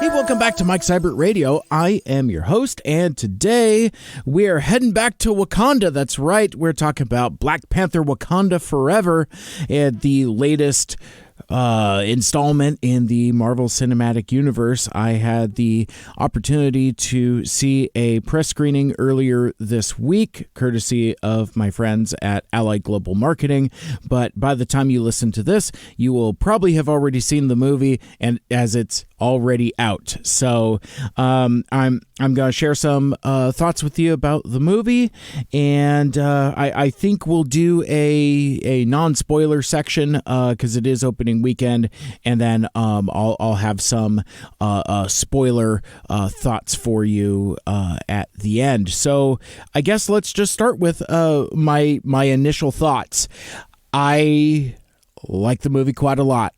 Welcome back to Mike Seibert Radio. I am your host, and today we are heading back to Wakanda. That's right, we're talking about Black Panther Wakanda Forever, and the latest installment in the Marvel Cinematic Universe. I had the opportunity to see a press screening earlier this week, courtesy of my friends at Allied Global Marketing. But by the time you listen to this, you will probably have already seen the movie, and as it's already out. So I'm going to share some thoughts with you about the movie, and I think we'll do a non-spoiler section because it is opening weekend, and then I'll have some spoiler thoughts for you at the end. So I guess let's just start with my initial thoughts. I like the movie quite a lot.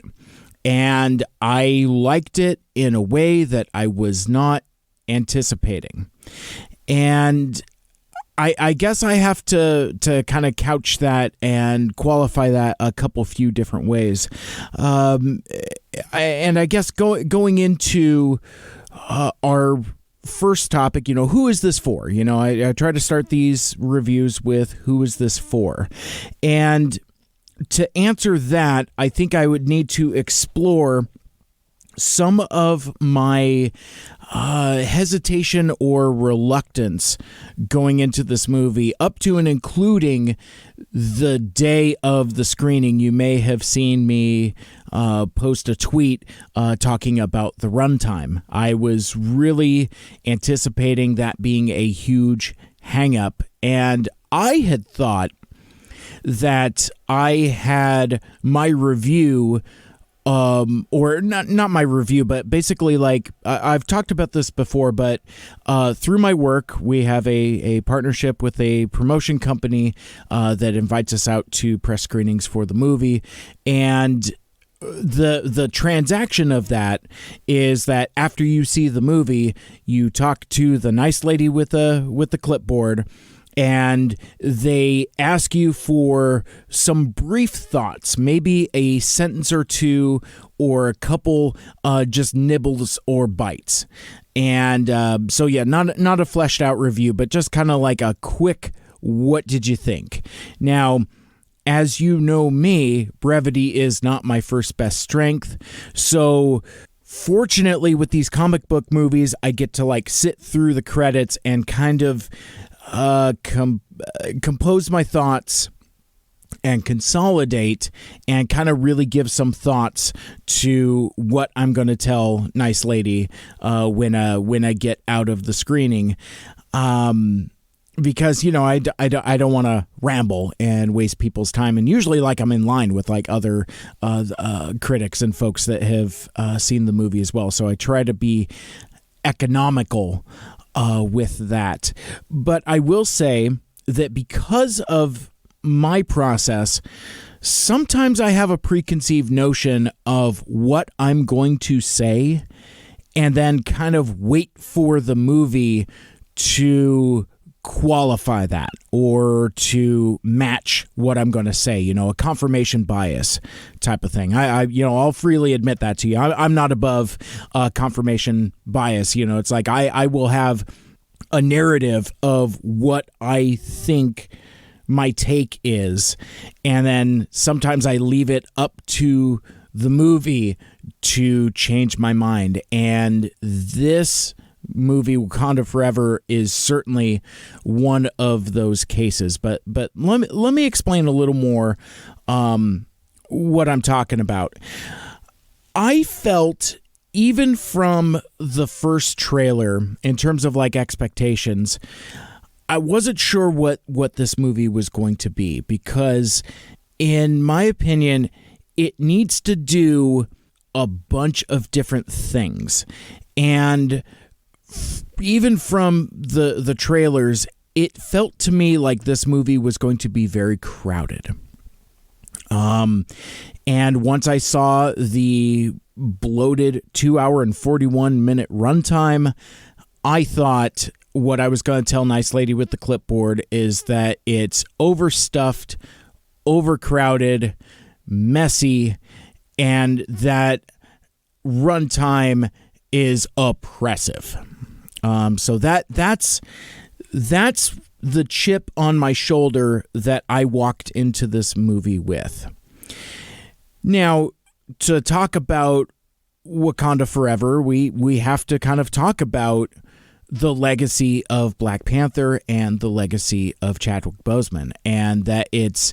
And I liked it in a way that I was not anticipating. And I guess I have to kind of couch that and qualify that a few different ways. And I guess going into our first topic, who is this for? I try to start these reviews with who is this for? And to answer that, I think I would need to explore some of my hesitation or reluctance going into this movie, up to and including the day of the screening. You may have seen me post a tweet talking about the runtime. I was really anticipating that being a huge hang-up, and I had thought that I had my review, or not my review, but basically, like, I've talked about this before, but through my work, we have a partnership with a promotion company that invites us out to press screenings for the movie, and the transaction of that is that after you see the movie, you talk to the nice lady with the clipboard, and they ask you for some brief thoughts, maybe a sentence or two or a couple just nibbles or bites. And so, yeah, not a fleshed out review, but just kind of like a quick, what did you think? Now, as you know me, brevity is not my first best strength. So fortunately, with these comic book movies, I get to like sit through the credits and kind of compose my thoughts and consolidate and kind of really give some thoughts to what I'm going to tell Nice Lady when I get out of the screening. Because, I don't want to ramble and waste people's time. And usually, like, I'm in line with, like, other critics and folks that have seen the movie as well. So I try to be economical with that. But I will say that because of my process, sometimes I have a preconceived notion of what I'm going to say and then kind of wait for the movie to qualify that or to match what I'm going to say, a confirmation bias type of thing. I'll freely admit that to you. I'm not above confirmation bias. It's like I will have a narrative of what I think my take is, and then sometimes I leave it up to the movie to change my mind. And this movie, Wakanda Forever, is certainly one of those cases. But let me explain a little more what I'm talking about. I felt, even from the first trailer, in terms of like expectations, I wasn't sure what this movie was going to be, because in my opinion, it needs to do a bunch of different things. And even from the trailers, it felt to me like this movie was going to be very crowded. And once I saw the bloated 2 hour and 41 minute runtime, I thought what I was going to tell Nice Lady with the clipboard is that it's overstuffed, overcrowded, messy, and that runtime is oppressive. So that's the chip on my shoulder that I walked into this movie with. Now, to talk about Wakanda Forever, we have to kind of talk about the legacy of Black Panther and the legacy of Chadwick Boseman, and that it's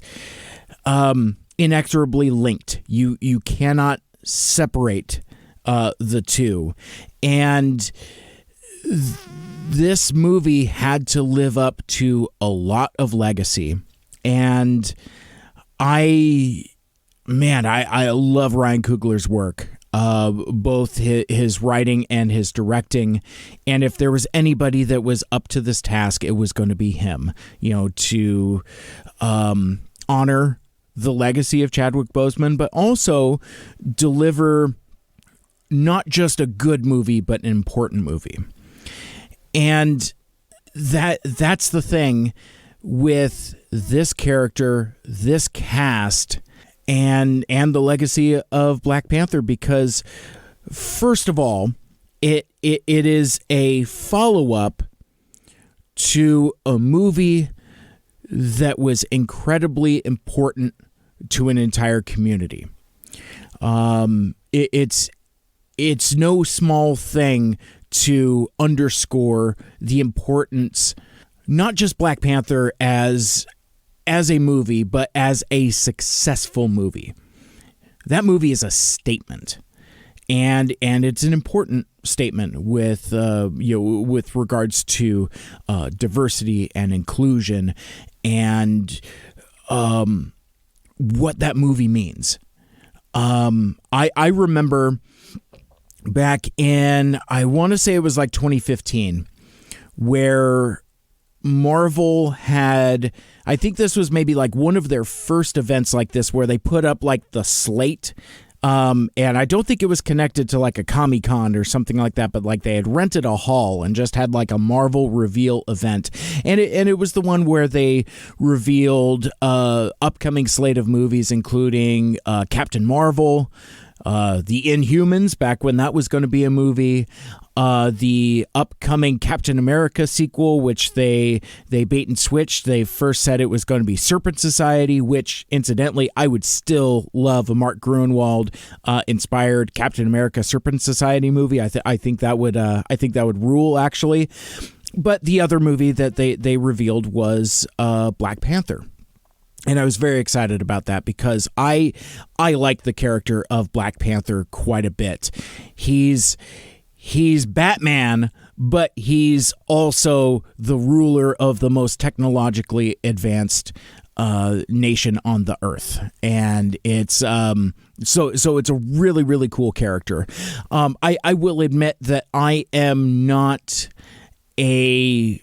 inexorably linked. You cannot separate the two. And this movie had to live up to a lot of legacy. And I love Ryan Coogler's work, both his writing and his directing. And if there was anybody that was up to this task, it was going to be him, to honor the legacy of Chadwick Boseman, but also deliver not just a good movie, but an important movie. And that's the thing with this character, this cast, and the legacy of Black Panther, because first of all, it is a follow-up to a movie that was incredibly important to an entire community. It's no small thing to underscore the importance, not just Black Panther as a movie, but as a successful movie. That movie is a statement, and it's an important statement with regards to diversity and inclusion, and what that movie means. I remember back in, I want to say it was like 2015, where Marvel had, I think this was maybe like one of their first events like this, where they put up like the slate. And I don't think it was connected to like a Comic-Con or something like that, but like they had rented a hall and just had like a Marvel reveal event. And it was the one where they revealed upcoming slate of movies, including Captain Marvel, The Inhumans, back when that was going to be a movie, the upcoming Captain America sequel, which they bait and switched. They first said it was going to be Serpent Society, which incidentally I would still love a Mark Gruenwald inspired Captain America Serpent Society movie. I think that would rule, actually. But the other movie that they revealed was Black Panther. And I was very excited about that because I like the character of Black Panther quite a bit. He's Batman, but he's also the ruler of the most technologically advanced nation on the earth. And it's so it's a really, really cool character. I will admit that I am not a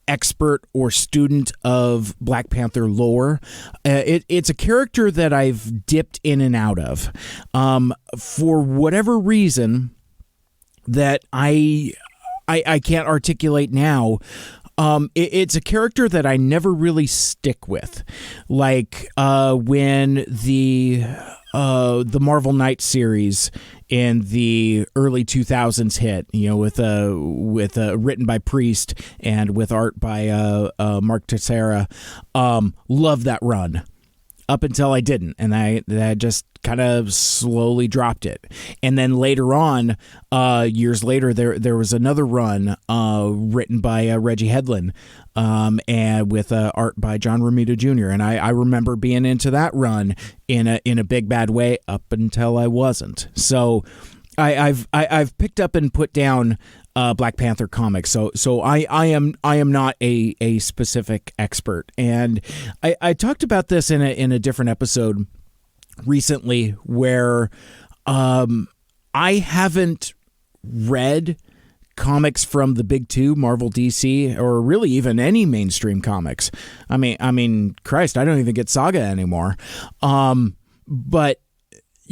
expert or student of Black Panther lore. It's a character that I've dipped in and out of for whatever reason that I can't articulate now. It's a character that I never really stick with, like when the Marvel Knights series in the early 2000s hit, with written by Priest and with art by Mark Teixeira. Love that run up until I didn't, and I just kind of slowly dropped it. And then later on, years later, there was another run written by Reggie Hedlund, and with art by John Romita Jr. And I remember being into that run in a big bad way up until I wasn't. So I've picked up and put down Black Panther comics. So I am not a specific expert. And I talked about this in a different episode recently, where I haven't read comics from the big two, Marvel, DC, or really even any mainstream comics. I mean, Christ, I don't even get Saga anymore. But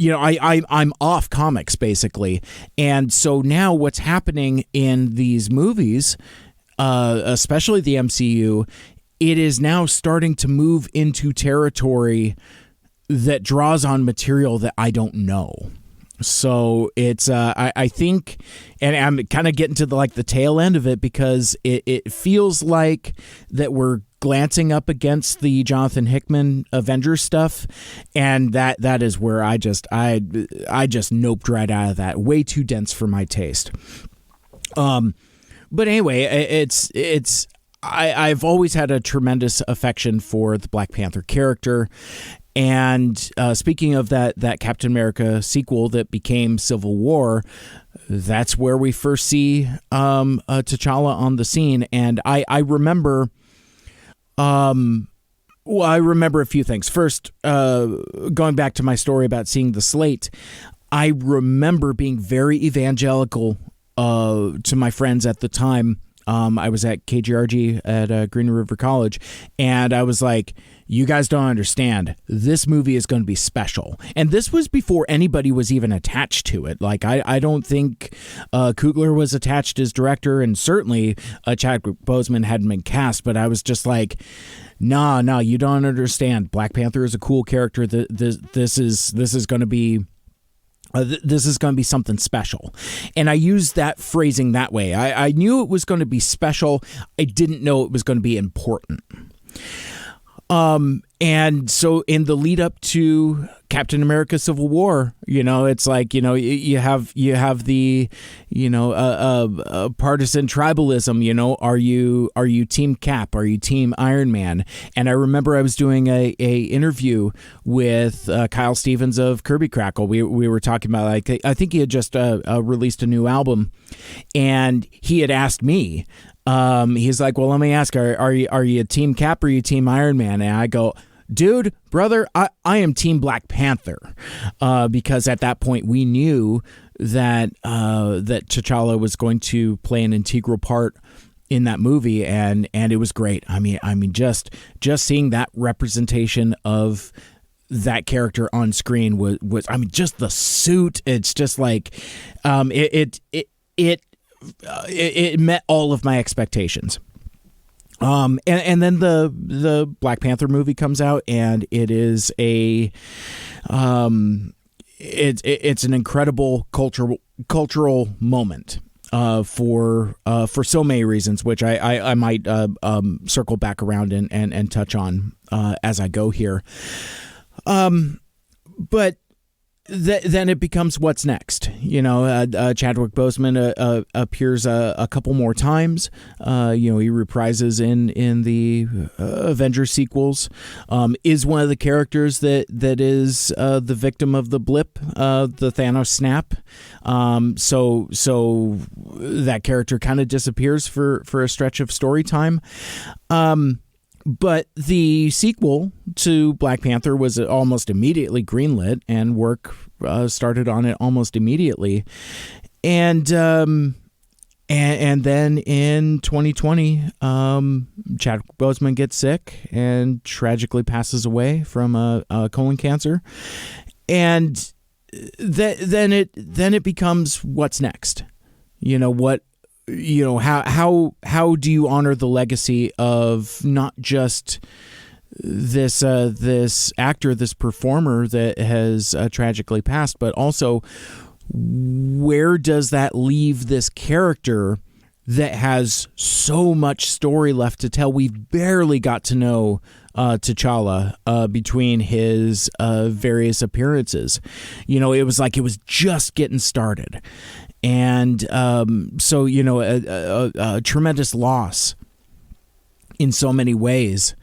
I'm off comics basically. And so now what's happening in these movies, especially the MCU, it is now starting to move into territory that draws on material that I don't know. So it's I think, and I'm kind of getting to the tail end of it, because it feels like that we're glancing up against the Jonathan Hickman Avengers stuff, and that is where I just noped right out of that. Way too dense for my taste. But anyway, I've always had a tremendous affection for the Black Panther character. And speaking of that Captain America sequel that became Civil War, that's where we first see T'Challa on the scene. And I remember, I remember a few things. First, going back to my story about seeing the slate, I remember being very evangelical to my friends at the time. I was at KGRG at Green River College, and I was like, you guys don't understand. This movie is going to be special. And this was before anybody was even attached to it. Like, I don't think Coogler was attached as director, and certainly Chadwick Boseman hadn't been cast, but I was just like, nah, you don't understand. Black Panther is a cool character. This is going to be... this is going to be something special. And I used that phrasing that way. I knew it was going to be special. I didn't know it was going to be important. And so in the lead up to Captain America Civil War, it's like, you have the, partisan tribalism, are you team Cap? Are you team Iron Man? And I remember I was doing a interview with Kyle Stevens of Kirby Crackle. We were talking about, I think he had just released a new album, and he had asked me, he's like, well, let me ask, are you team Cap or are you team Iron Man? And I go, dude, brother, I am team Black Panther, because at that point we knew that T'Challa was going to play an integral part in that movie, and it was great. I mean, just seeing that representation of that character on screen was just the suit. It's just like, it met all of my expectations. And then the Black Panther movie comes out, and it is it's an incredible cultural moment for so many reasons, which I might circle back around and touch on as I go here. But then it becomes what's next. Chadwick Boseman appears a couple more times. He reprises in the Avengers sequels. Is one of the characters that is the victim of the blip, the Thanos snap. So that character kind of disappears for a stretch of story time. But the sequel to Black Panther was almost immediately greenlit, and work started on it almost immediately. And then in 2020, Chadwick Boseman gets sick and tragically passes away from colon cancer. And then it becomes what's next. How do you honor the legacy of not just this actor, this performer that has tragically passed, but also where does that leave this character that has so much story left to tell? We've barely got to know T'Challa between his various appearances. It was like it was just getting started. And so, a tremendous loss in so many ways.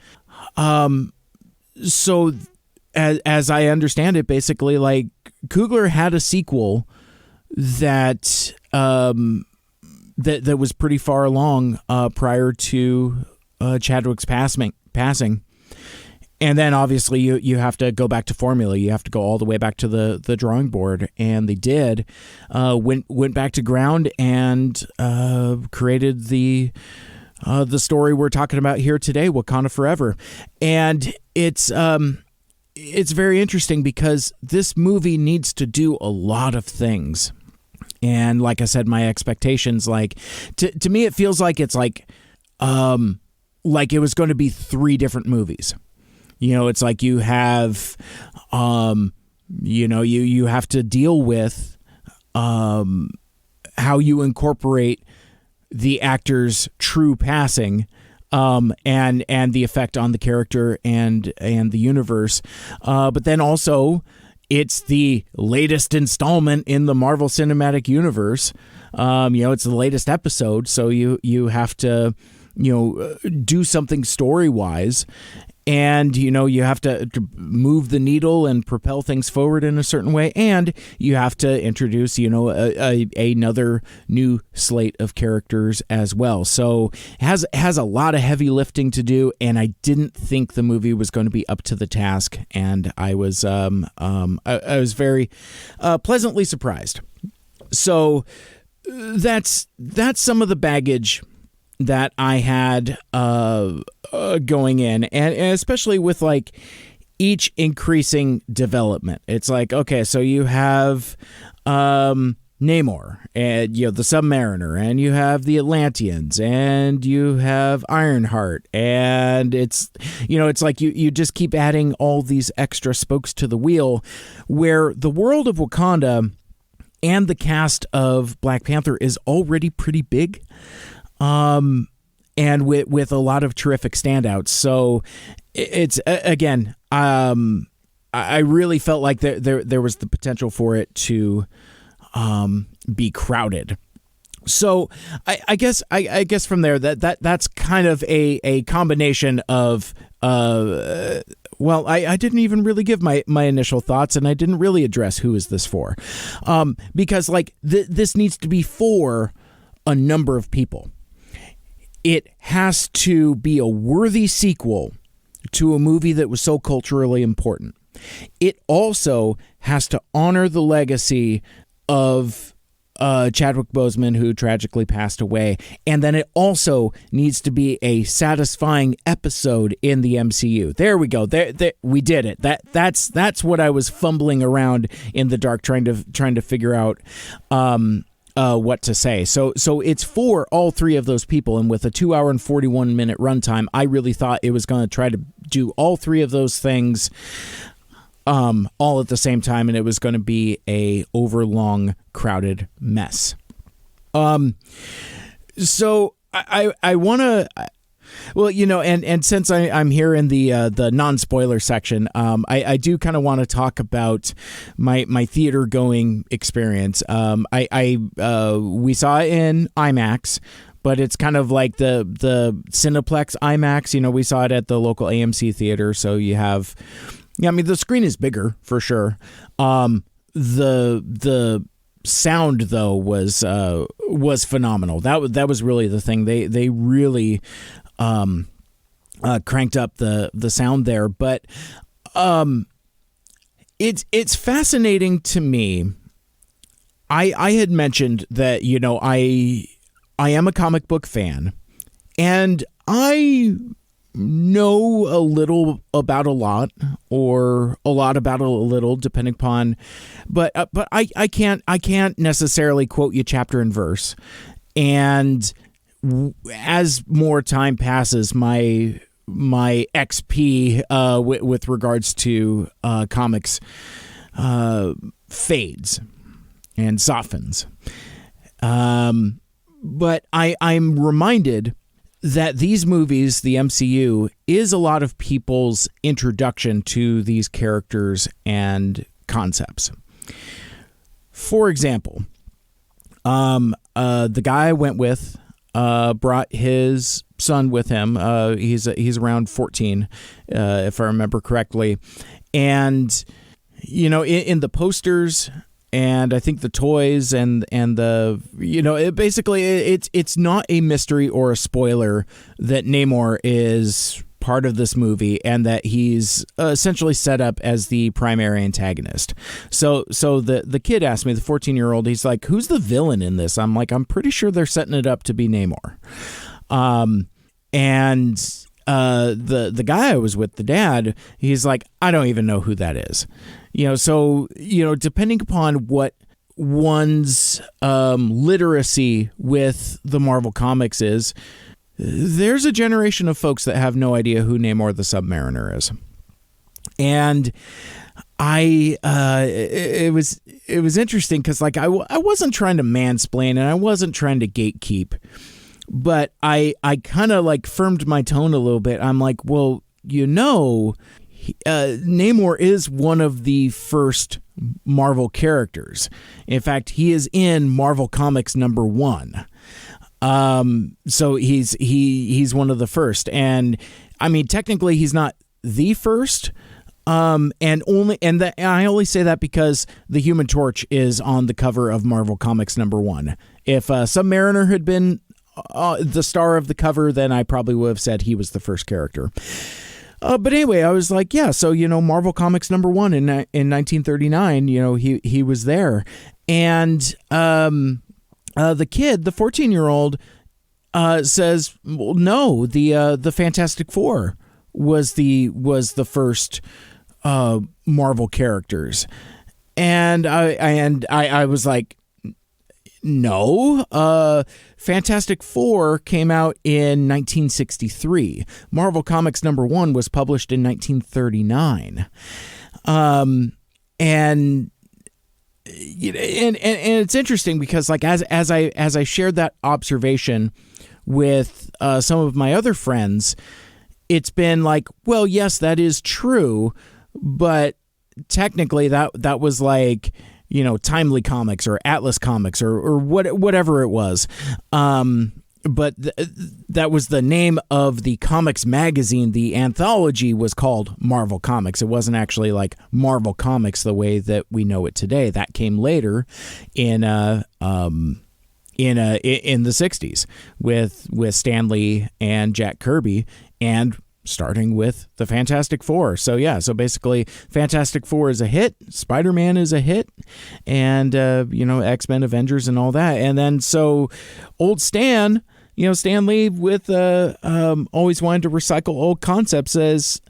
So as I understand it, basically, like, Coogler had a sequel that that was pretty far along prior to Chadwick's passing. And then obviously you have to go back to formula. You have to go all the way back to the drawing board, and they did. Went back to ground and created the story we're talking about here today, Wakanda Forever. And it's very interesting because this movie needs to do a lot of things. And like I said, my expectations, like to me, it feels like it's like it was going to be 3 different movies. It's like you have you have to deal with how you incorporate the actor's true passing, and the effect on the character and the universe. But then also, it's the latest installment in the Marvel Cinematic Universe. It's the latest episode, so you have to do something story-wise. And, you have to move the needle and propel things forward in a certain way. And you have to introduce, another new slate of characters as well. So it has a lot of heavy lifting to do. And I didn't think the movie was going to be up to the task. And I was very pleasantly surprised. So that's some of the baggage that I had going in, and especially with like each increasing development. It's like, okay, so you have Namor, and the Submariner, and you have the Atlanteans, and you have Ironheart, and it's like you just keep adding all these extra spokes to the wheel, where the world of Wakanda and the cast of Black Panther is already pretty big. And with a lot of terrific standouts. So it's again, I really felt like there was the potential for it to be crowded. So I guess from there that's kind of a combination of well, I didn't even really give my initial thoughts, and I didn't really address who is this for, because like this needs to be for a number of people. It has to be a worthy sequel to a movie that was so culturally important. It also has to honor the legacy of Chadwick Boseman, who tragically passed away. And then it also needs to be a satisfying episode in the MCU. There we go. There we did it. That's what I was fumbling around in the dark trying to figure out what to say. So it's for all three of those people, and with a 2 hour and 41 minute runtime, I really thought it was going to try to do all three of those things all at the same time, and it was going to be a overlong, crowded mess. So I want to. Well, and since I'm here in the non-spoiler section, I do kind of want to talk about my theater going experience. We saw it in IMAX, but it's kind of like the Cineplex IMAX. We saw it at the local AMC theater, so you have, the screen is bigger for sure. The sound though was phenomenal. That was really the thing. They really cranked up the sound there, but it's fascinating to me. I had mentioned that I am a comic book fan, and I know a little about a lot, or a lot about a little, depending upon, but I can't necessarily quote you chapter and verse. And as more time passes, my XP with regards to comics fades and softens. But I'm reminded that these movies, the MCU, is a lot of people's introduction to these characters and concepts. For example, the guy I went with brought his son with him. He's around 14, if I remember correctly. And, in the posters, and I think the toys and the, basically it's not a mystery or a spoiler that Namor is part of this movie, and that he's essentially set up as the primary antagonist. So the kid asked me, the 14-year-old, he's like, who's the villain in this? I'm like, I'm pretty sure they're setting it up to be Namor. And the guy I was with, the dad, he's like, I don't even know who that is. So depending upon what one's literacy with the Marvel Comics is, there's a generation of folks that have no idea who Namor the Submariner is. And it was interesting because like I wasn't trying to mansplain and I wasn't trying to gatekeep, but I kind of like firmed my tone a little bit. I'm like, well, Namor is one of the first Marvel characters. In fact, he is in Marvel Comics #1. So he's one of the first, and I mean technically he's not the first. I only say that because the Human Torch is on the cover of Marvel Comics #1. If Submariner had been the star of the cover, then I probably would have said he was the first character. But anyway, I was like, yeah, so, Marvel Comics #1 in 1939, he was there. And the kid, the 14-year-old, says, well, no, the Fantastic Four was the first Marvel characters. And I was like, no, Fantastic Four came out in 1963. Marvel Comics #1 was published in 1939. And it's interesting because like as I shared that observation with some of my other friends, it's been like, well, yes, that is true, but technically that was like, Timely Comics or Atlas Comics or whatever it was. But that was the name of the comics magazine. The anthology was called Marvel Comics. It wasn't actually like Marvel Comics the way that we know it today. That came later in the 60s with Stan Lee and Jack Kirby, and starting with the Fantastic Four. So yeah, so basically Fantastic Four is a hit, Spider-Man is a hit, and X-Men, Avengers, and all that. And then so old Stan, Stan Lee with always wanted to recycle old concepts, says,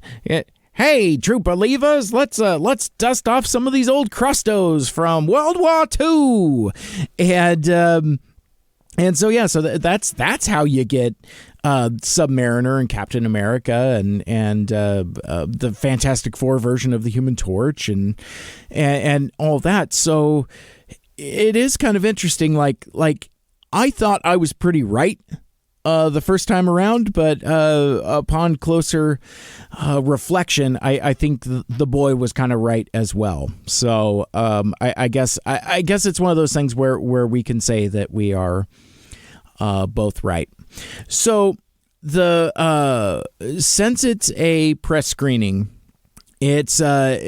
hey, troop believers, let's dust off some of these old crustos from World War II. And so yeah, so that's how you get Submariner and Captain America and the Fantastic Four version of the Human Torch and all that. So it is kind of interesting. Like I thought I was pretty right the first time around, but upon closer reflection, I think the boy was kind of right as well. So I guess it's one of those things where we can say that we are both right. So since it's a press screening, it's kind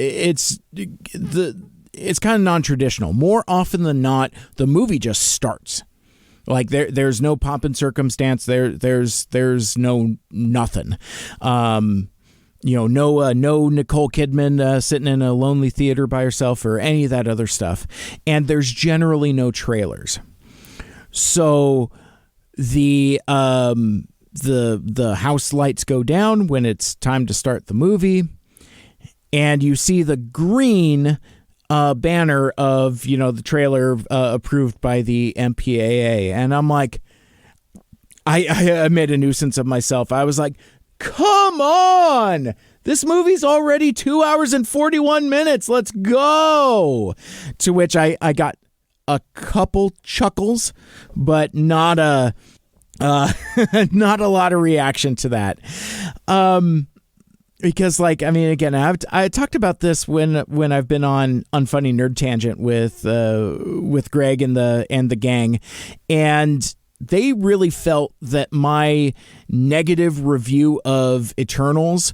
of non-traditional. More often than not, the movie just starts. Like there's no pomp and circumstance. There's no nothing. No Nicole Kidman sitting in a lonely theater by herself or any of that other stuff. And there's generally no trailers. So the house lights go down when it's time to start the movie, and you see the green banner of the trailer approved by the MPAA, and I'm like, I made a nuisance of myself. I was like, come on, this movie's already 2 hours and 41 minutes. Let's go. To which I got a couple chuckles, but not a lot of reaction to that. Because again, I talked about this when I've been on Unfunny Nerd Tangent with Greg and the gang, and they really felt that my negative review of Eternals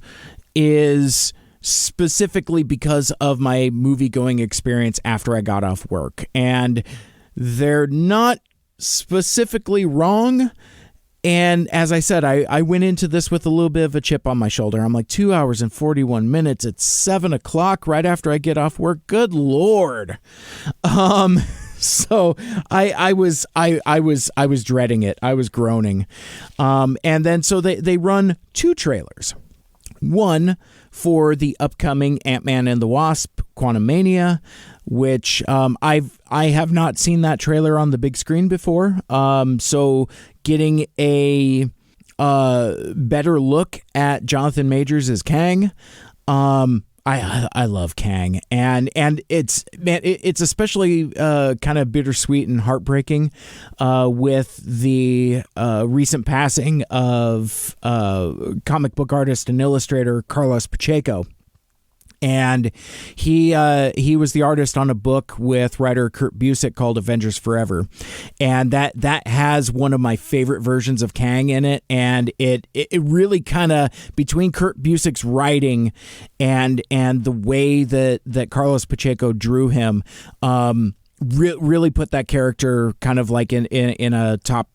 is specifically because of my movie-going experience after I got off work. And they're not specifically wrong. And as I said, I went into this with a little bit of a chip on my shoulder. I'm like, 2 hours and 41 minutes. It's 7 o'clock right after I get off work. Good Lord. So I was dreading it. I was groaning. And then so they run two trailers. One for the upcoming Ant-Man and the Wasp: Quantumania, which I have not seen that trailer on the big screen before. So getting a better look at Jonathan Majors as Kang. I love Kang, and it's it's especially kind of bittersweet and heartbreaking with the recent passing of comic book artist and illustrator Carlos Pacheco. And he was the artist on a book with writer Kurt Busiek called Avengers Forever, and that has one of my favorite versions of Kang in it. And it really kind of, between Kurt Busiek's writing and the way that Carlos Pacheco drew him, really put that character kind of like in a top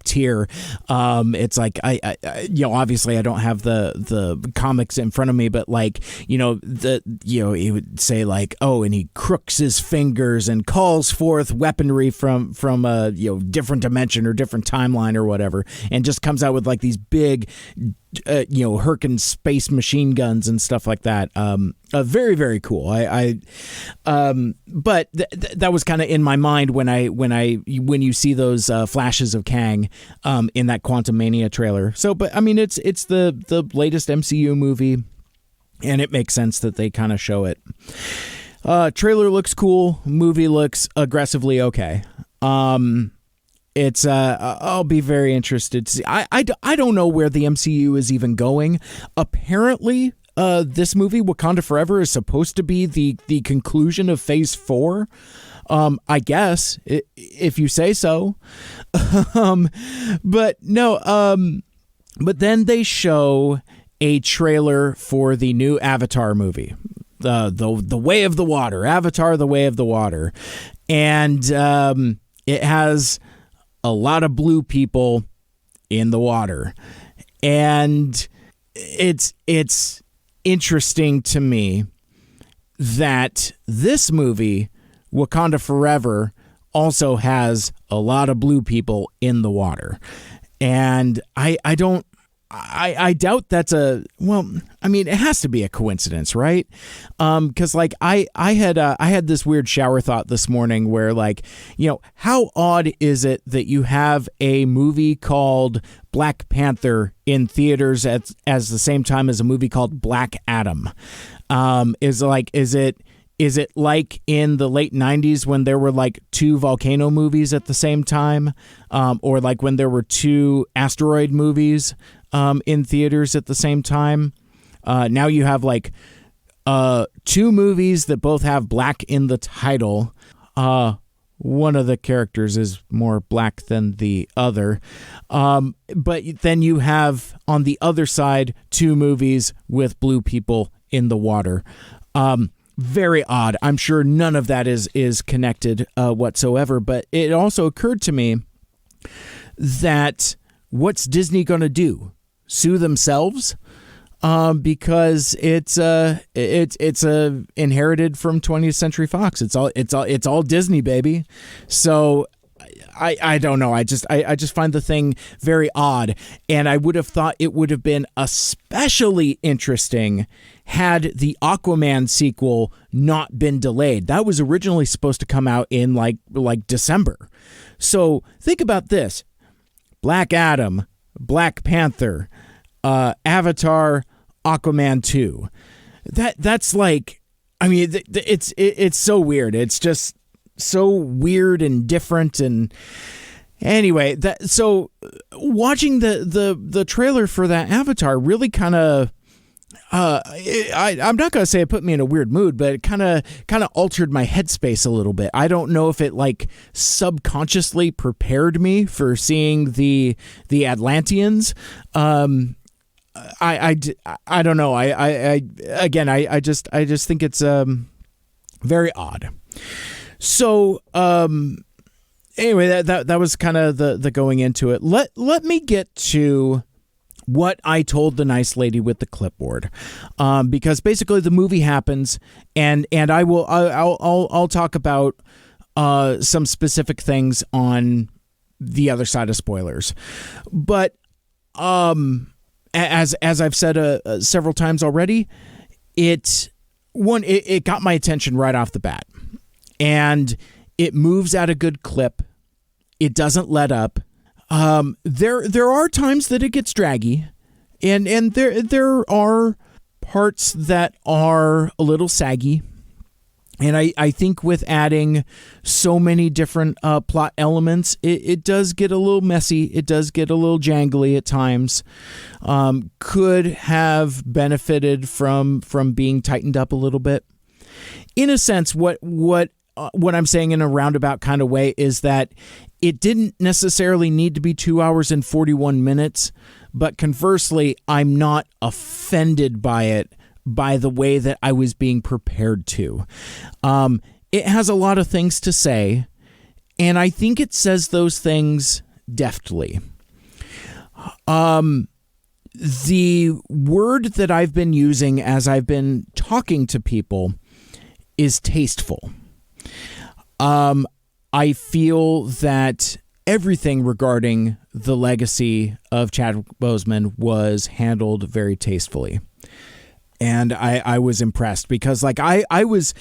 tier. It's like I obviously I don't have the comics in front of me, but like he would say like, oh, and he crooks his fingers and calls forth weaponry from a different dimension or different timeline or whatever, and just comes out with like these big Herkin space machine guns and stuff like that. Very, very cool. But that was kind of in my mind when you see those flashes of Kang in that Quantum Mania trailer. So, but I mean, it's the latest MCU movie, and it makes sense that they kind of show it. Trailer looks cool. Movie looks aggressively okay. It's I'll be very interested to see. I don't know where the MCU is even going. Apparently, this movie Wakanda Forever is supposed to be the conclusion of Phase 4. I guess if you say so. But no. But then they show a trailer for the new Avatar movie, the Way of the Water, Avatar: The Way of the Water, and it has a lot of blue people in the water. And it's interesting to me that this movie, Wakanda Forever, also has a lot of blue people in the water. And I doubt that's it has to be a coincidence, right? Because like I had this weird shower thought this morning where, like, how odd is it that you have a movie called Black Panther in theaters at the same time as a movie called Black Adam? Is it like in the late 90s when there were like two volcano movies at the same time, or like when there were two asteroid movies in theaters at the same time? Now you have like two movies that both have black in the title. One of the characters is more black than the other. But then you have on the other side two movies with blue people in the water. Very odd. I'm sure none of that is connected whatsoever. But it also occurred to me that what's Disney going to do? Sue themselves? Because it's inherited from 20th Century Fox. It's all Disney, baby. So I don't know. I just find the thing very odd, and I would have thought it would have been especially interesting had the Aquaman sequel not been delayed. That was originally supposed to come out in like December. So think about this: Black Adam, Black Panther, Avatar, Aquaman 2. That's like, I mean, it's so weird. It's just so weird and different. And anyway, so watching the trailer for that Avatar really kind of, I'm not gonna say it put me in a weird mood, but it kind of altered my headspace a little bit. I don't know if it like subconsciously prepared me for seeing the Atlanteans. I don't know. I just think it's very odd. So anyway, that was kind of the going into it. Let me get to what I told the nice lady with the clipboard, because basically the movie happens, and I'll talk about some specific things on the other side of spoilers, but as I've said several times already, it got my attention right off the bat, and it moves at a good clip. It doesn't let up. There are times that it gets draggy, and there are parts that are a little saggy. And I think with adding so many different plot elements, it does get a little messy. It does get a little jangly at times. Could have benefited from being tightened up a little bit. In a sense, what I'm saying in a roundabout kind of way is that it didn't necessarily need to be 2 hours and 41 minutes, but conversely, I'm not offended by it by the way that I was being prepared to. It has a lot of things to say, and I think it says those things deftly. The word that I've been using as I've been talking to people is tasteful. I feel that everything regarding the legacy of Chadwick Boseman was handled very tastefully. And I was impressed because I was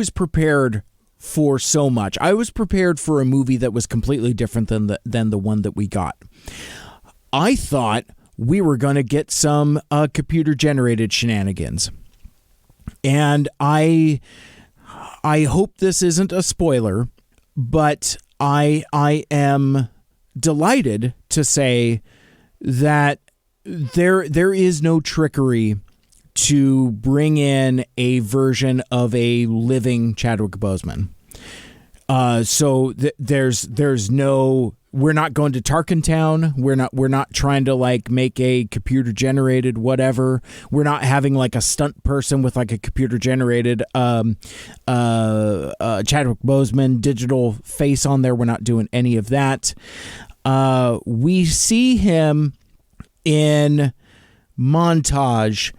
prepared for so much. I was prepared for a movie that was completely different than the one that we got. I thought we were going to get some computer generated shenanigans. And I hope this isn't a spoiler, but I am delighted to say that there is no trickery to bring in a version of a living Chadwick Boseman. So there's no, we're not going to Tarkentown. We're not trying to make a computer generated whatever. We're not having a stunt person with a computer generated Chadwick Boseman digital face on there. We're not doing any of that. We see him in montage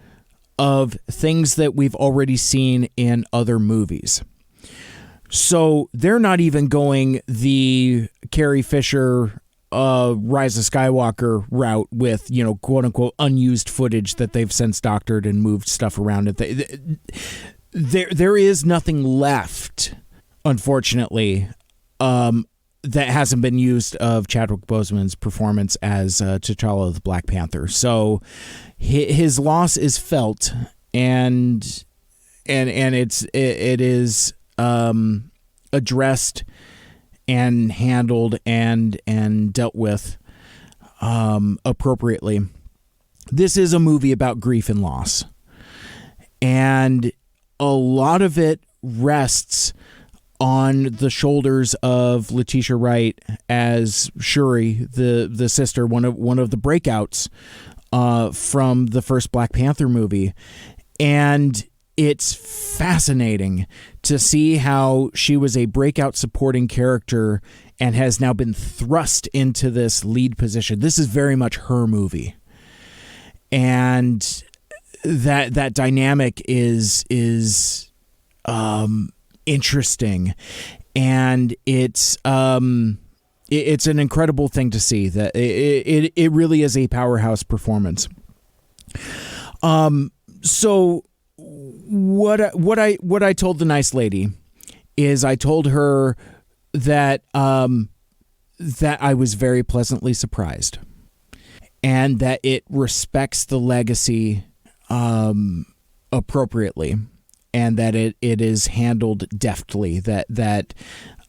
of things that we've already seen in other movies. So they're not even going the Carrie Fisher Rise of Skywalker route with, quote unquote unused footage that they've since doctored and moved stuff around. There is nothing left, unfortunately, that hasn't been used of Chadwick Boseman's performance as T'Challa the Black Panther. So his loss is felt, and it is addressed and handled and dealt with appropriately. This is a movie about grief and loss, and a lot of it rests on the shoulders of Letitia Wright as Shuri, the sister, one of the breakouts from the first Black Panther movie. And it's fascinating to see how she was a breakout supporting character and has now been thrust into this lead position. This is very much her movie. And that dynamic is interesting, and it's an incredible thing to see. That it really is a powerhouse performance. So what I told the nice lady is I told her that that I was very pleasantly surprised, and that it respects the legacy appropriately, and that it is handled deftly, that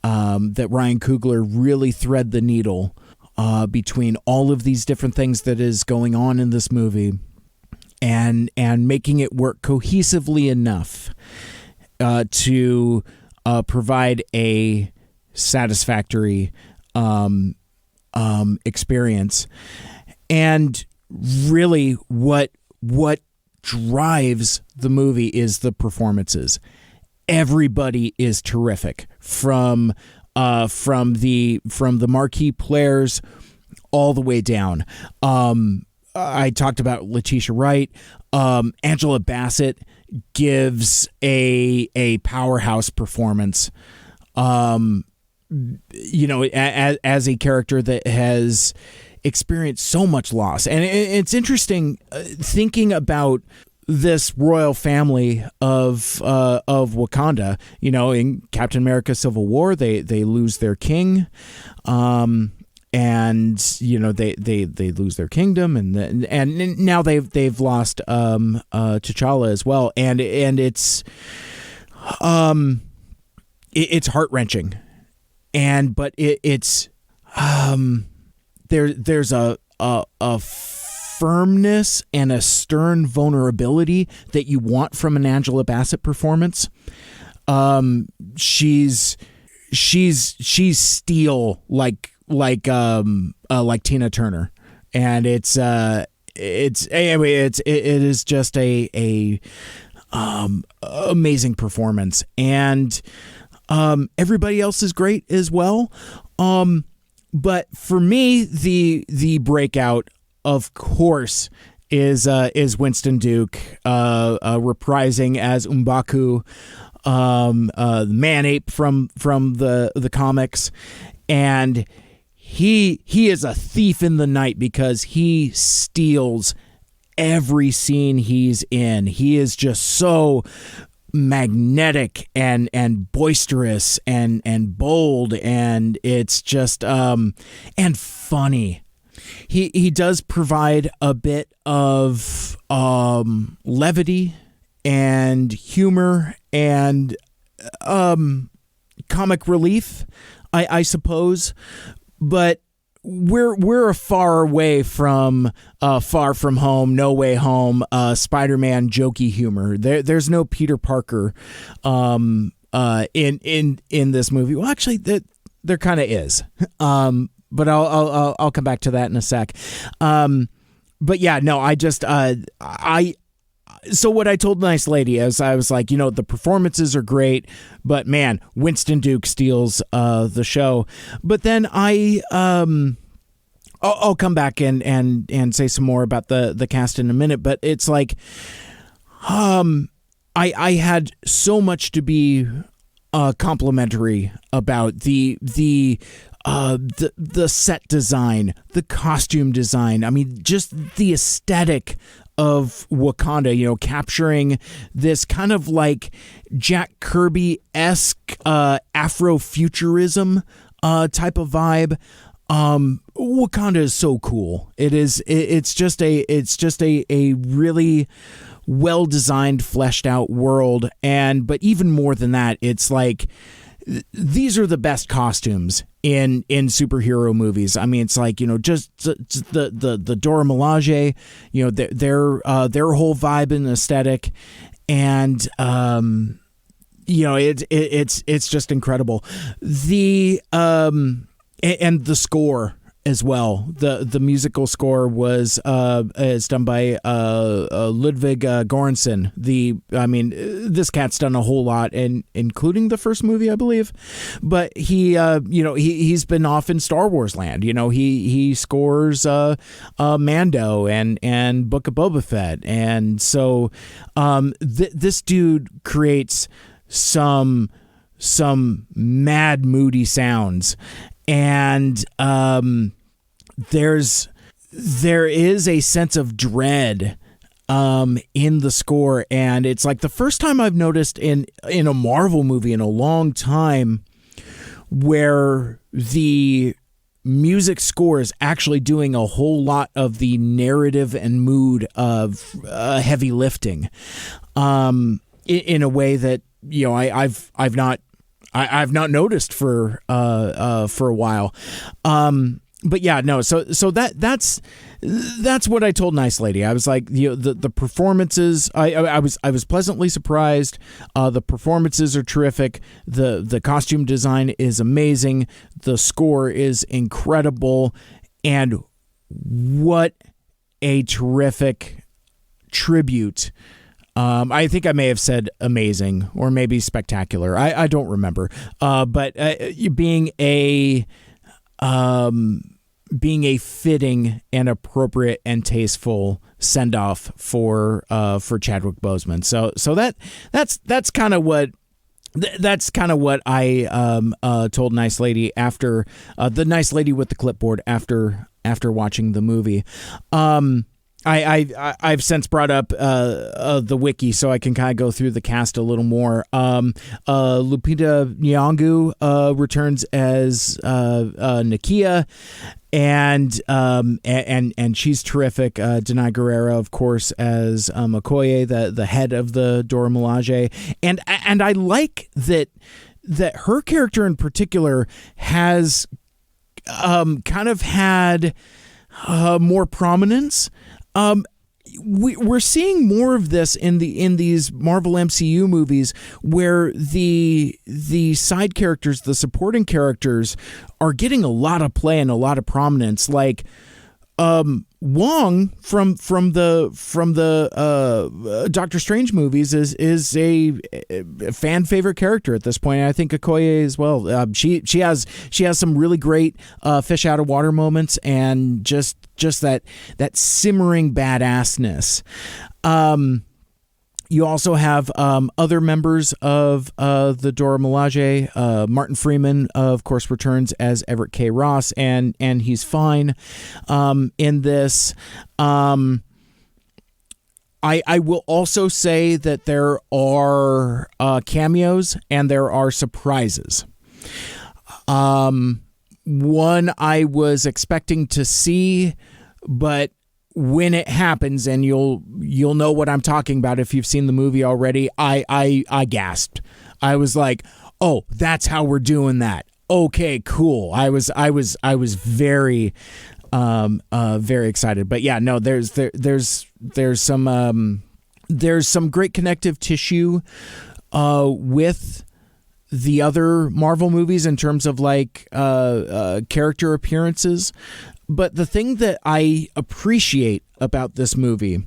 Ryan Coogler really thread the needle between all of these different things that is going on in this movie, and making it work cohesively enough to provide a satisfactory experience. And really what drives the movie is the performances. Everybody is terrific, from the marquee players all the way down. I talked about Letitia Wright. Angela Bassett gives a powerhouse performance. As a character that has experienced so much loss. And it's interesting thinking about this royal family of Wakanda. In Captain America Civil War, they lose their king. And and they lose their kingdom, and now they've lost T'Challa as well, and it's heart-wrenching, but it's there's a firmness and a stern vulnerability that you want from an Angela Bassett performance. She's steel like Tina Turner, and it is just a amazing performance, and everybody else is great as well. But for me, the breakout, of course, is Winston Duke reprising as M'Baku, man-ape from the comics, and he is a thief in the night because he steals every scene he's in. He is just so magnetic and boisterous and bold, and it's just and funny. He does provide a bit of levity and humor and comic relief, I suppose, but we're far away from Far From Home, No Way Home, Spider-Man jokey humor. There's no Peter Parker in this movie. Well, actually, there kind of is. But I'll come back to that in a sec. But yeah, no, so what I told Nice Lady is I was like, the performances are great, but man, Winston Duke steals the show. But then I'll come back and say some more about the cast in a minute. But it's like, I had so much to be complimentary about the set design, the costume design. I mean, just the aesthetic of Wakanda, capturing this kind of like Jack Kirby-esque Afrofuturism type of vibe. Wakanda is so cool. It's just a really well designed, fleshed out world, but even more than that, it's like these are the best costumes in superhero movies. I mean, it's like, just the Dora Milaje, their whole vibe and aesthetic, and it's just incredible. And the score as well. The musical score is done by Ludwig Göransson. This cat's done a whole lot, including the first movie, I believe. But he's been off in Star Wars land. He scores Mando and Book of Boba Fett, and so this dude creates some mad moody sounds. And there is a sense of dread in the score, and it's like the first time I've noticed in a Marvel movie in a long time where the music score is actually doing a whole lot of the narrative and mood of heavy lifting in a way that I've not noticed for a while. But yeah, no. So that's what I told Nice Lady. I was like, the performances. I was pleasantly surprised. The performances are terrific. The costume design is amazing. The score is incredible, and what a terrific tribute. I think I may have said amazing or maybe spectacular. I don't remember. But being a fitting and appropriate and tasteful send off for Chadwick Boseman. So that's kind of what. That's kind of what I told Nice Lady after the Nice Lady with the clipboard after watching the movie. I've since brought up the wiki, so I can kind of go through the cast a little more. Lupita Nyong'o returns as Nakia, and she's terrific. Denai Guerrero, of course, as Okoye, the head of the Dora Milaje, and I like that her character in particular has kind of had more prominence. We're seeing more of this in these Marvel MCU movies, where the side characters, the supporting characters, are getting a lot of play and a lot of prominence. Like Wong from the Doctor Strange movies is a fan favorite character at this point. And I think Okoye as well. She has some really great fish out of water moments, and just that simmering badassness. You also have other members of the Dora Milaje. Martin Freeman, of course, returns as Everett K. Ross, and he's fine in this. I will also say that there are cameos and there are surprises. One I was expecting to see, but when it happens, and you'll know what I'm talking about if you've seen the movie already, I gasped. I was like, "Oh, that's how we're doing that. Okay, cool." I was very very excited. But yeah, no, there's some great connective tissue with the other Marvel movies in terms of like character appearances. But the thing that I appreciate about this movie,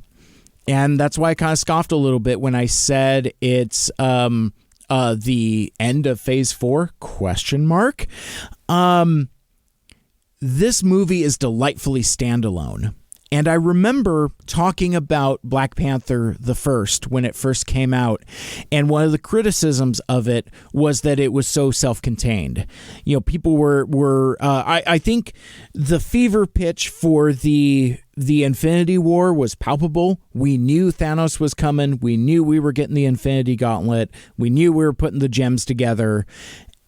and that's why I kind of scoffed a little bit when I said it's the end of Phase 4, ? This movie is delightfully standalone. And I remember talking about Black Panther the first when it first came out, and one of the criticisms of it was that it was so self-contained. You know, people were I think the fever pitch for the Infinity War was palpable. We knew Thanos was coming. We knew we were getting the Infinity Gauntlet. We knew we were putting the gems together.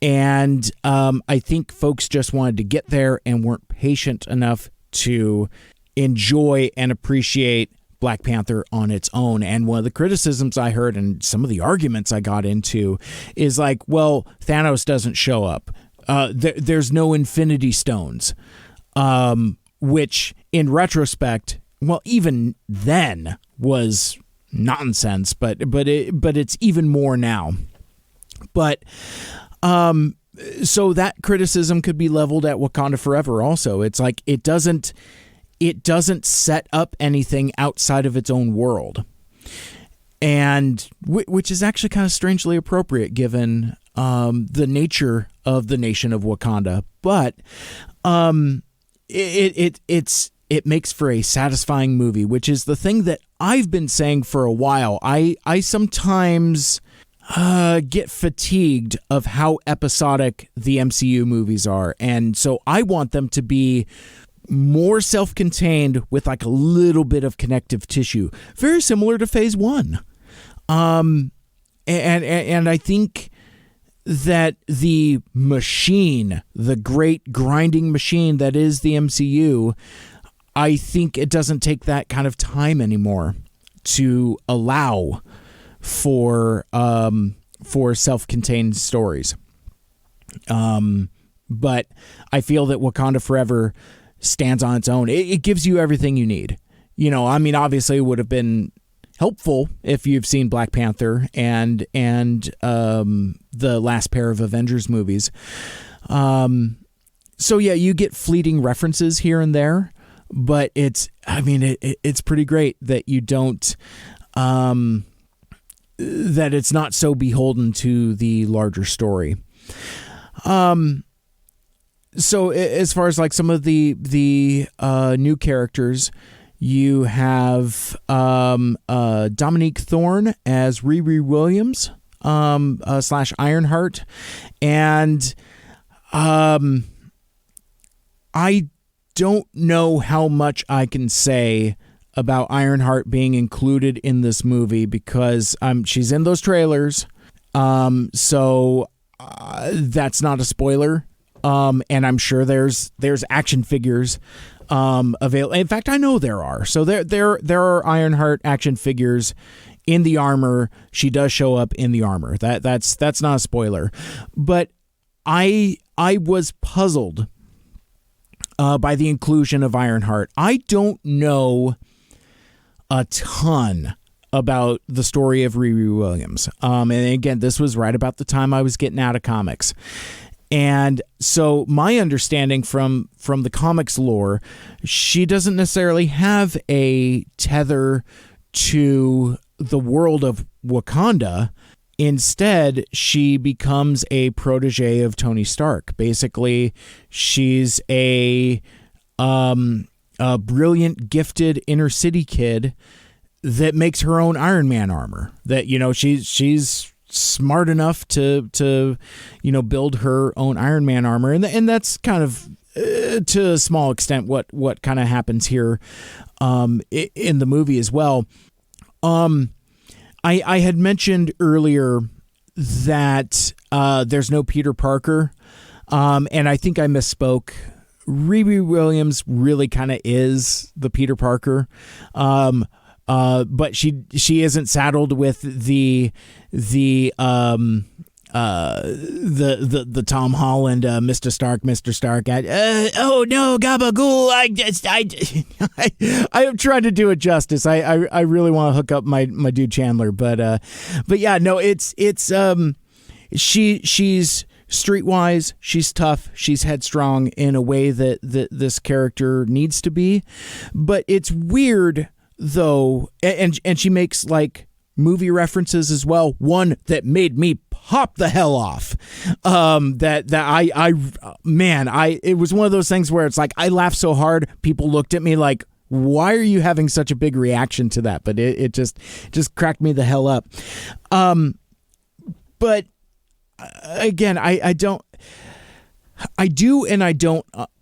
And I think folks just wanted to get there and weren't patient enough to enjoy and appreciate Black Panther on its own. And one of the criticisms I heard and some of the arguments I got into is like, well, Thanos doesn't show up. There's no Infinity Stones, which in retrospect, well, even then was nonsense, but it's even more now. But so that criticism could be leveled at Wakanda Forever also. It's like it doesn't set up anything outside of its own world, and which is actually kind of strangely appropriate given the nature of the nation of Wakanda. But it makes for a satisfying movie, which is the thing that I've been saying for a while. I sometimes get fatigued of how episodic the MCU movies are, and so I want them to be more self-contained with like a little bit of connective tissue, very similar to Phase 1. And I think that the machine, the great grinding machine that is the MCU, I think it doesn't take that kind of time anymore to allow for self-contained stories. But I feel that Wakanda Forever stands on its own. It gives you everything you need. You know, I mean, obviously it would have been helpful if you've seen Black Panther and the last pair of Avengers movies. So yeah, you get fleeting references here and there, but it's pretty great that you don't, that it's not so beholden to the larger story. So as far as like some of the new characters, you have Dominique Thorne as Riri Williams / Ironheart, and I don't know how much I can say about Ironheart being included in this movie because she's in those trailers, so that's not a spoiler. and I'm sure there's action figures available. In fact, I know there are. So there are Ironheart action figures in the armor. She does show up in the armor. That's not a spoiler. But I was puzzled by the inclusion of Ironheart. I don't know a ton about the story of Riri Williams. And again, this was right about the time I was getting out of comics. And so my understanding from the comics lore, she doesn't necessarily have a tether to the world of Wakanda. Instead, she becomes a protege of Tony Stark. Basically, she's a brilliant, gifted inner city kid that makes her own Iron Man armor. That, she's smart enough to build her own Iron Man armor, and that's kind of to a small extent what kind of happens here in the movie as well. I had mentioned earlier that there's no Peter Parker, and I think I misspoke. Riri Williams really kind of is the Peter Parker, but she isn't saddled with the Tom Holland Mr. Stark. Oh no, Gabagool! I am trying to do it justice. I really want to hook up my dude Chandler, but yeah, no, it's she's streetwise, she's tough, she's headstrong in a way that this character needs to be, but it's weird though, and she makes like movie references as well. One that made me pop the hell off. It was one of those things where it's like I laughed so hard, people looked at me like, why are you having such a big reaction to that? But it just cracked me the hell up. But again, I don't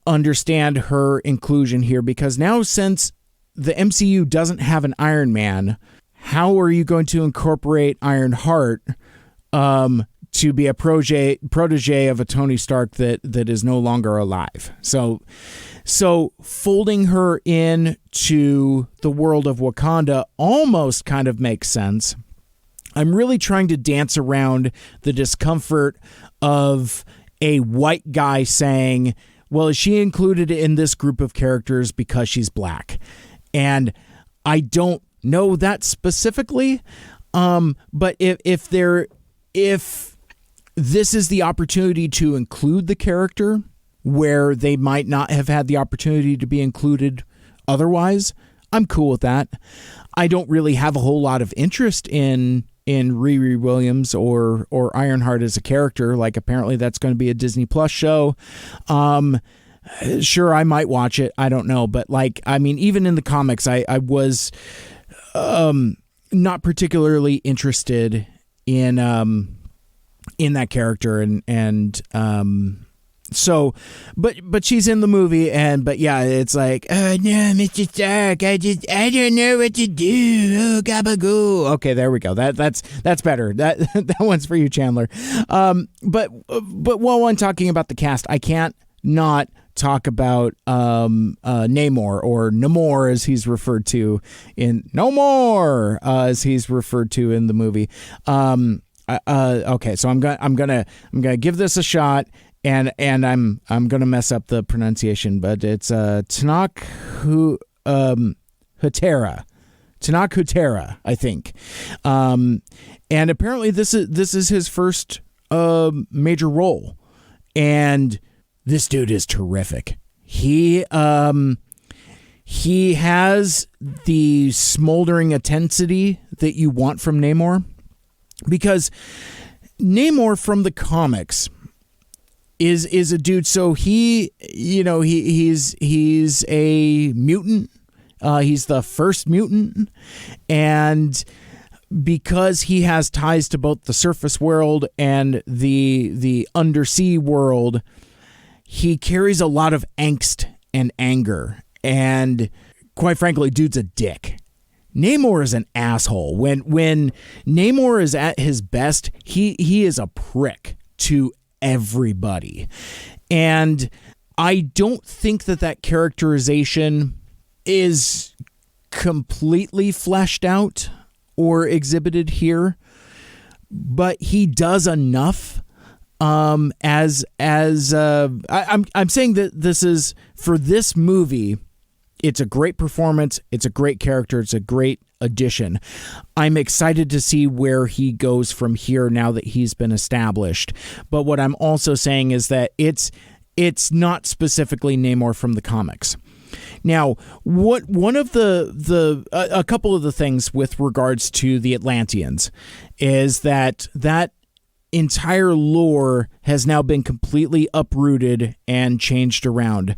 understand her inclusion here, because now since the MCU doesn't have an Iron Man, how are you going to incorporate Ironheart to be a protege of a Tony Stark that is no longer alive? So folding her into the world of Wakanda almost kind of makes sense. I'm really trying to dance around the discomfort of a white guy saying, well, is she included in this group of characters because she's black? And I don't know that specifically, but if this is the opportunity to include the character where they might not have had the opportunity to be included otherwise, I'm cool with that. I don't really have a whole lot of interest in Riri Williams or Ironheart as a character. Like, apparently that's going to be a Disney Plus show. Sure, I might watch it. I don't know. But like, I mean, even in the comics, I was not particularly interested in that character. So, but she's in the movie, but yeah, it's like, oh no, Mr. Stark, I don't know what to do. Oh, gabagoo. Okay, there we go. That's better. That one's for you, Chandler. But while I'm talking about the cast, I can't not talk about Namor, or Namor as he's referred to in as he's referred to in the movie. Okay, so I'm gonna give this a shot. And I'm gonna mess up the pronunciation, but it's Tenoch Huerta, I think. And apparently this is his first major role, and this dude is terrific. He has the smoldering intensity that you want from Namor, because Namor from the comics is a dude. So he's a mutant. He's the first mutant, and because he has ties to both the surface world and the undersea world, he carries a lot of angst and anger, and quite frankly, dude's a dick. Namor is an asshole. When Namor is at his best, he is a prick to everybody. And I don't think that characterization is completely fleshed out or exhibited here, but he does enough. I'm saying that this is, for this movie, it's a great performance, it's a great character, it's a great addition. I'm excited to see where he goes from here now that he's been established. But what I'm also saying is that it's not specifically Namor from the comics. Now, a couple of the things with regards to the Atlanteans is that entire lore has now been completely uprooted and changed around.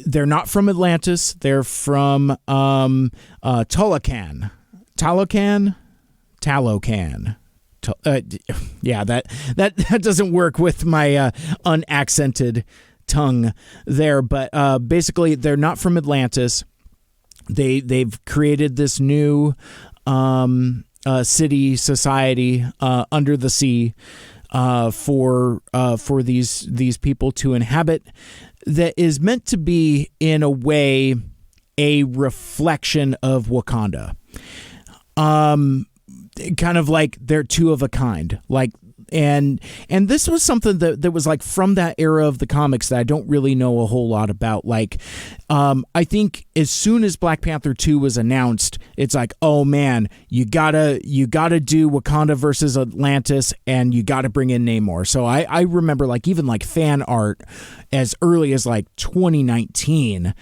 They're not from Atlantis. They're from Talokan. Yeah, that doesn't work with my unaccented tongue there. But basically, they're not from Atlantis. They've created this new city society under the sea for these people to inhabit, that is meant to be, in a way, a reflection of Wakanda. Kind of like they're two of a kind. Like, and this was something that was like from that era of the comics that I don't really know a whole lot about. Like, I think as soon as Black Panther 2 was announced, it's like, oh man, you gotta do Wakanda versus Atlantis, and you gotta bring in Namor. So I remember like even like fan art as early as like 2019,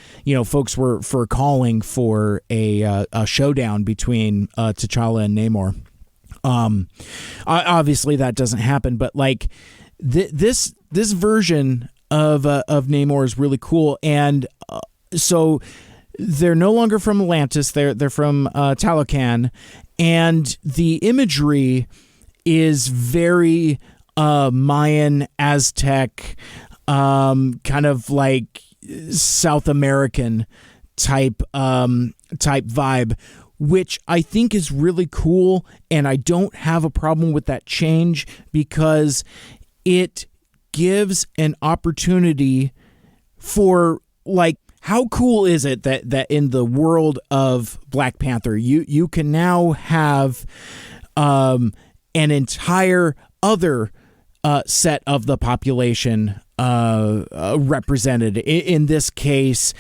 folks were calling for a showdown between T'Challa and Namor. Obviously that doesn't happen, but like this version of Namor is really cool. And so they're no longer from Atlantis. They're from Talokan, and the imagery is very Mayan, Aztec, kind of like South American type vibe, which I think is really cool, and I don't have a problem with that change because it gives an opportunity for, like, how cool is it that in the world of Black Panther, you can now have an entire other set of the population represented. In this case,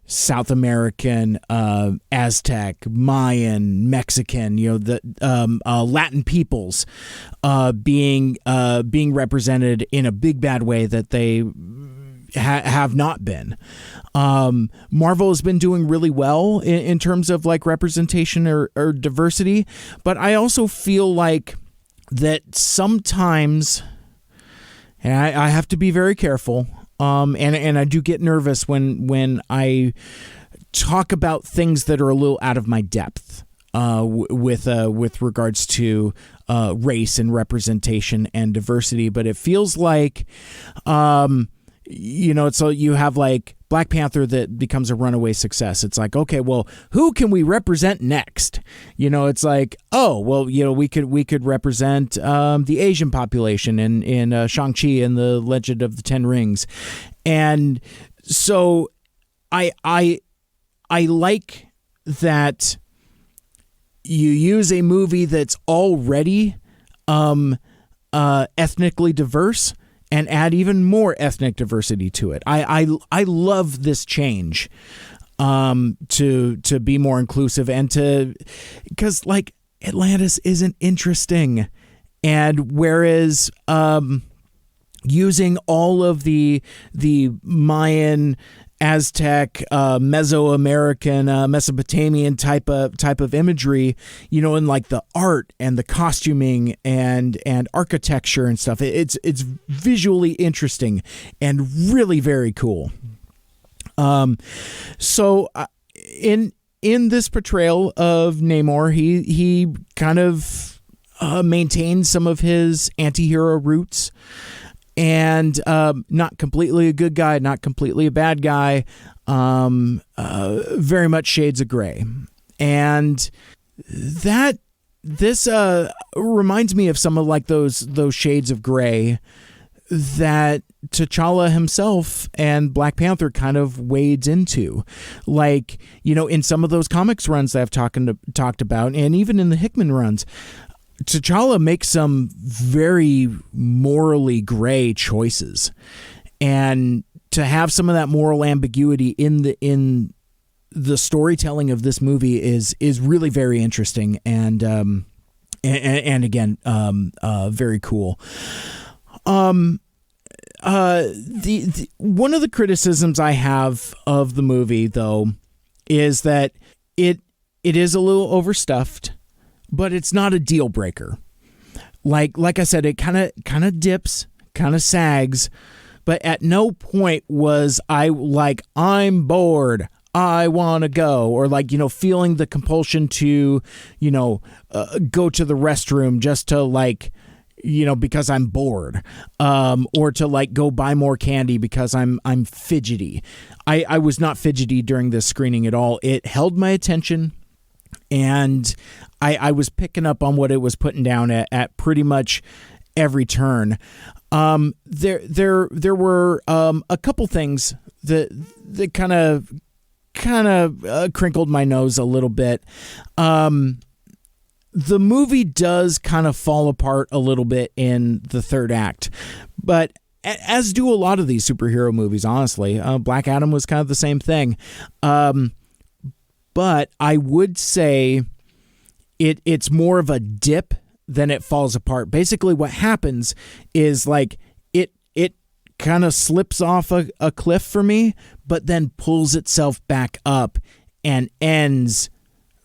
South American, Aztec, Mayan, Mexican, the Latin peoples being represented in a big bad way that they have not been. Marvel has been doing really well in terms of like representation or diversity, but I also feel like that sometimes, and I have to be very careful, and I do get nervous when I talk about things that are a little out of my depth with regards to race and representation and diversity. But it feels like, so you have like Black Panther that becomes a runaway success. It's like, okay, well, who can we represent next? It's like, oh, well, we could represent the Asian population in Shang-Chi and the Legend of the Ten Rings. And so I like that you use a movie that's already ethnically diverse and add even more ethnic diversity to it. I love this change to be more inclusive and because like Atlantis isn't interesting, and whereas using all of the Mayan, Aztec, Mesoamerican, Mesopotamian type of imagery, in like the art and the costuming and architecture and stuff. It's visually interesting and really very cool. So in this portrayal of Namor, he kind of maintains some of his anti-hero roots. And not completely a good guy, not completely a bad guy, very much shades of gray. And that this reminds me of some of like those shades of gray that T'Challa himself and Black Panther kind of wades into. Like, you know, in some of those comics runs that I've talked about, and even in the Hickman runs, T'Challa makes some very morally gray choices. And to have some of that moral ambiguity in the storytelling of this movie is really very interesting and again very cool. The one of the criticisms I have of the movie, though, is that it is a little overstuffed, but it's not a deal breaker. Like I said, it kind of dips, kind of sags, but at no point was I like, I'm bored, I want to go, or like, you know, feeling the compulsion to, you know, go to the restroom just to like, you know, because I'm bored, or to like go buy more candy because I'm fidgety. I was not fidgety during this screening at all. It held my attention, and I was picking up on what it was putting down at pretty much every turn. There were a couple things that kind of crinkled my nose a little bit. The movie does kind of fall apart a little bit in the third act, but as do a lot of these superhero movies, honestly. Black Adam was kind of the same thing. But I would say it's more of a dip than it falls apart. Basically what happens is like it kind of slips off a cliff for me, but then pulls itself back up and ends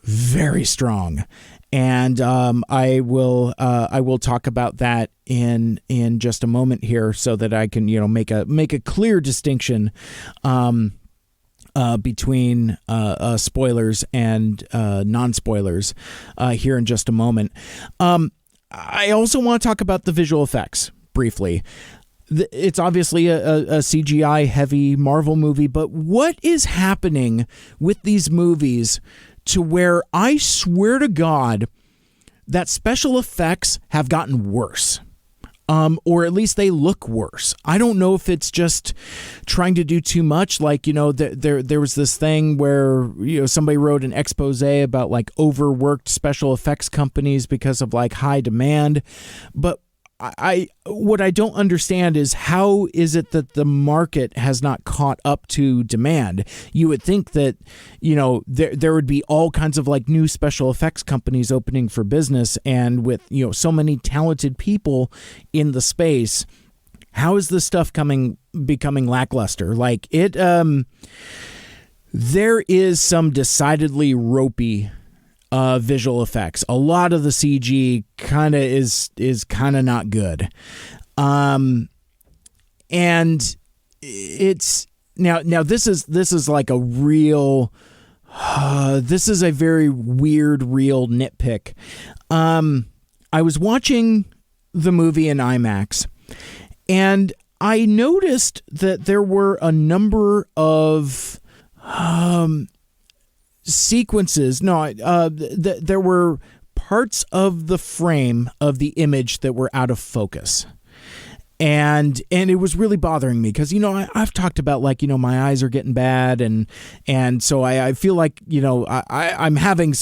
very strong. And I will talk about that in just a moment here, so that I can, you know, make a clear distinction between spoilers and non-spoilers here in just a moment. I also want to talk about the visual effects briefly. It's obviously a CGI heavy Marvel movie, but what is happening with these movies to where I swear to God that special effects have gotten worse, or at least they look worse. I don't know if it's just trying to do too much. Like, you know, there was this thing where, you know, somebody wrote an expose about like overworked special effects companies because of like high demand. But what I don't understand is, how is it that the market has not caught up to demand? You would think that, you know, there would be all kinds of like new special effects companies opening for business, and with, you know, so many talented people in the space, how is this stuff becoming lackluster? Like it, there is some decidedly ropey visual effects. A lot of the CG kind of is kind of not good. And it's now this is like a real this is a very weird real nitpick. I was watching the movie in IMAX, and I noticed that there were a number of sequences. There were parts of the frame of the image that were out of focus, and it was really bothering me because, you know, I've talked about, like, you know, my eyes are getting bad, and so I feel like, you know, I'm having,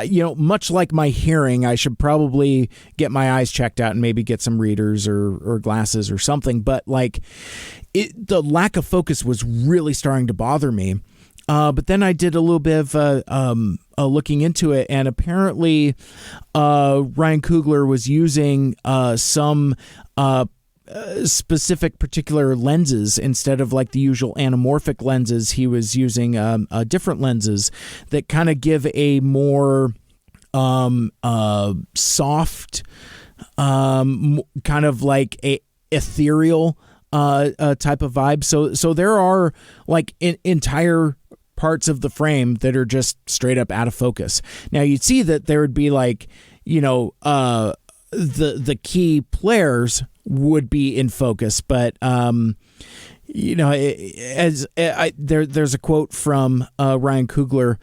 you know, much like my hearing, I should probably get my eyes checked out and maybe get some readers or glasses or something. But like the lack of focus was really starting to bother me. But then I did a little bit of looking into it, and apparently Ryan Coogler was using some specific particular lenses instead of like the usual anamorphic lenses. He was using different lenses that kind of give a more soft, kind of like a ethereal type of vibe. So there are like entire parts of the frame that are just straight up out of focus. Now you'd see that there would be like, you know, the key players would be in focus, but you know, there's a quote from Ryan Coogler.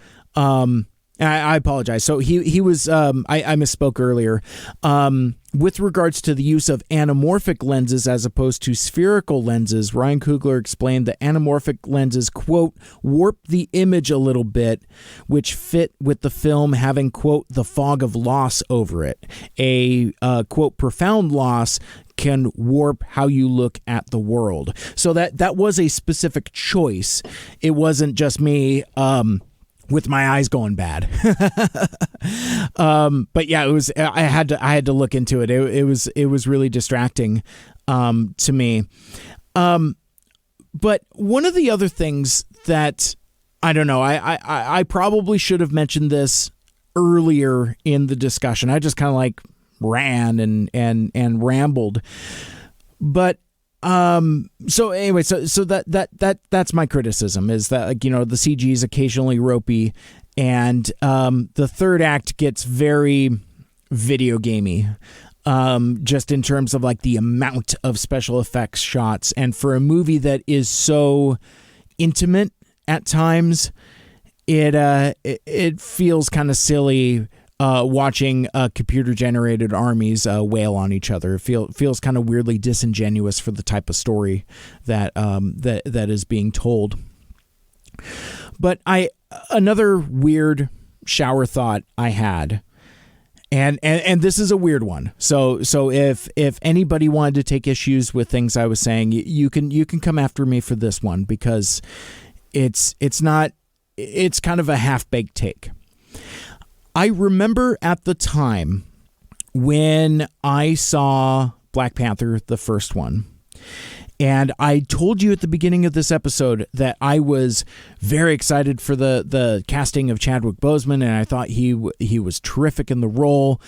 I apologize. So he was, I misspoke earlier. With regards to the use of anamorphic lenses as opposed to spherical lenses, Ryan Coogler explained that anamorphic lenses, quote, warp the image a little bit, which fit with the film having, quote, the fog of loss over it. A, quote, profound loss can warp how you look at the world. So that was a specific choice. It wasn't just me, with my eyes going bad. But yeah, it was, I had to look into it. It was really distracting, to me. But one of the other things that, I don't know, I probably should have mentioned this earlier in the discussion. I just kind of like ran and rambled. But so anyway, so that's my criticism, is that, like, the CG is occasionally ropey, and the third act gets very video gamey, just in terms of like the amount of special effects shots, and for a movie that is so intimate at times, it feels kind of silly. Watching computer-generated armies wail on each other. Feels kind of weirdly disingenuous for the type of story that is being told. But another weird shower thought I had, and this is a weird one. So if anybody wanted to take issues with things I was saying, you can come after me for this one, because it's kind of a half-baked take. I remember at the time when I saw Black Panther, the first one, and I told you at the beginning of this episode that I was very excited for the casting of Chadwick Boseman, and I thought he was terrific in the role,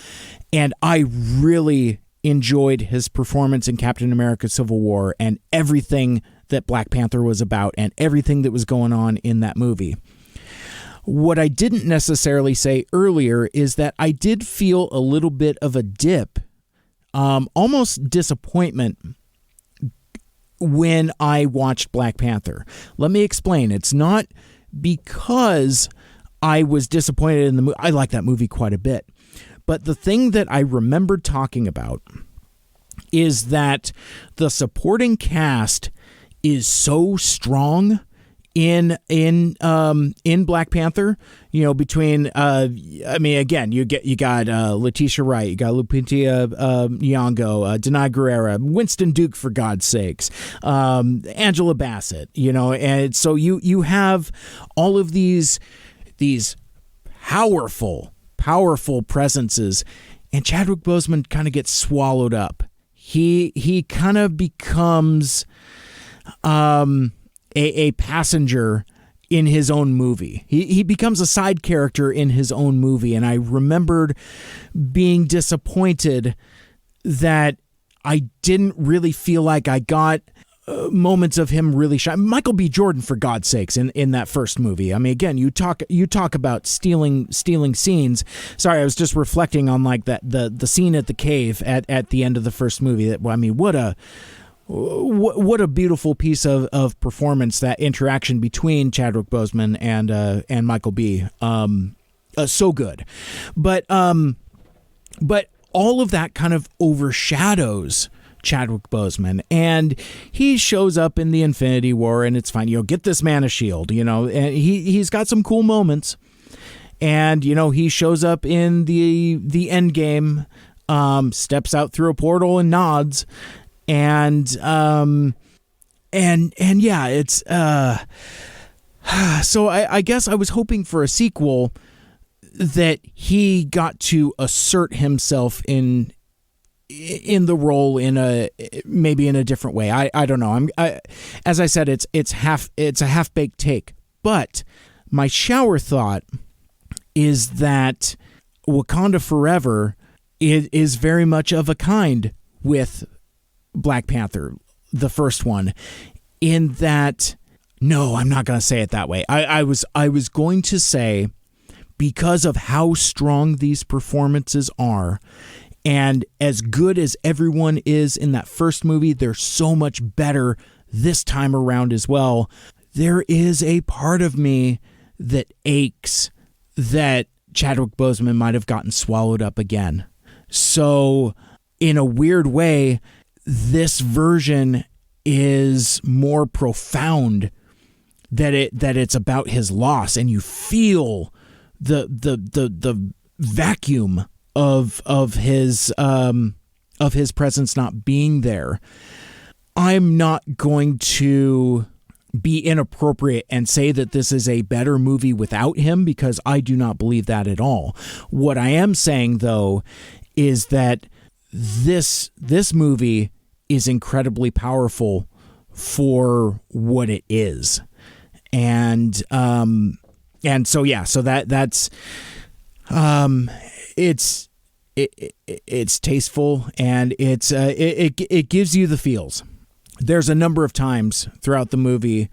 and I really enjoyed his performance in Captain America: Civil War and everything that Black Panther was about and everything that was going on in that movie. What I didn't necessarily say earlier is that I did feel a little bit of a dip, almost disappointment, when I watched Black Panther. Let me explain. It's not because I was disappointed in the movie. I like that movie quite a bit. But the thing that I remembered talking about is that the supporting cast is so strong in Black Panther, between again, you got Letitia Wright, you got Lupita Nyong'o, Denai Guerrera, Winston Duke, for God's sakes, Angela Bassett, and so you have all of these powerful presences, and Chadwick Boseman kind of gets swallowed up. He kind of becomes a passenger in his own movie. He becomes a side character in his own movie, and I remembered being disappointed that I didn't really feel like I got moments of him really shine. Michael B. Jordan, for God's sakes, in that first movie. I mean, again, you talk about stealing scenes. Sorry, I was just reflecting on like the scene at the cave at the end of the first movie. What a beautiful piece of performance, that interaction between Chadwick Boseman and Michael B. So good, but all of that kind of overshadows Chadwick Boseman, and he shows up in the Infinity War, and it's fine. Get this man a shield, and he's got some cool moments, and he shows up in the end game, steps out through a portal and nods. And yeah, it's, so I guess I was hoping for a sequel that he got to assert himself in the role maybe in a different way. I don't know. As I said, it's a half-baked take, but my shower thought is that Wakanda Forever is very much of a kind with Black Panther, the first one, in that, no, I'm not going to say it that way. I was going to say, because of how strong these performances are, and as good as everyone is in that first movie, they're so much better this time around as well. There is a part of me that aches that Chadwick Boseman might have gotten swallowed up again. So in a weird way, this version is more profound, that it's about his loss, and you feel the vacuum of his presence not being there. I'm not going to be inappropriate and say that this is a better movie without him, because I do not believe that at all. What I am saying, though, is that this movie is incredibly powerful for what it is. And so that's it's tasteful, and it gives you the feels. There's a number of times throughout the movie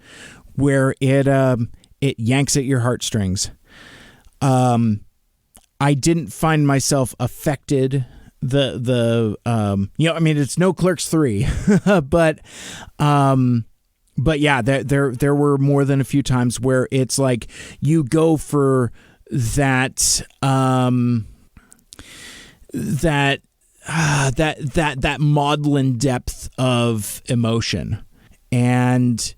where it yanks at your heartstrings. I didn't find myself affected. It's no Clerks 3, but yeah, there were more than a few times where it's like you go for that maudlin depth of emotion. And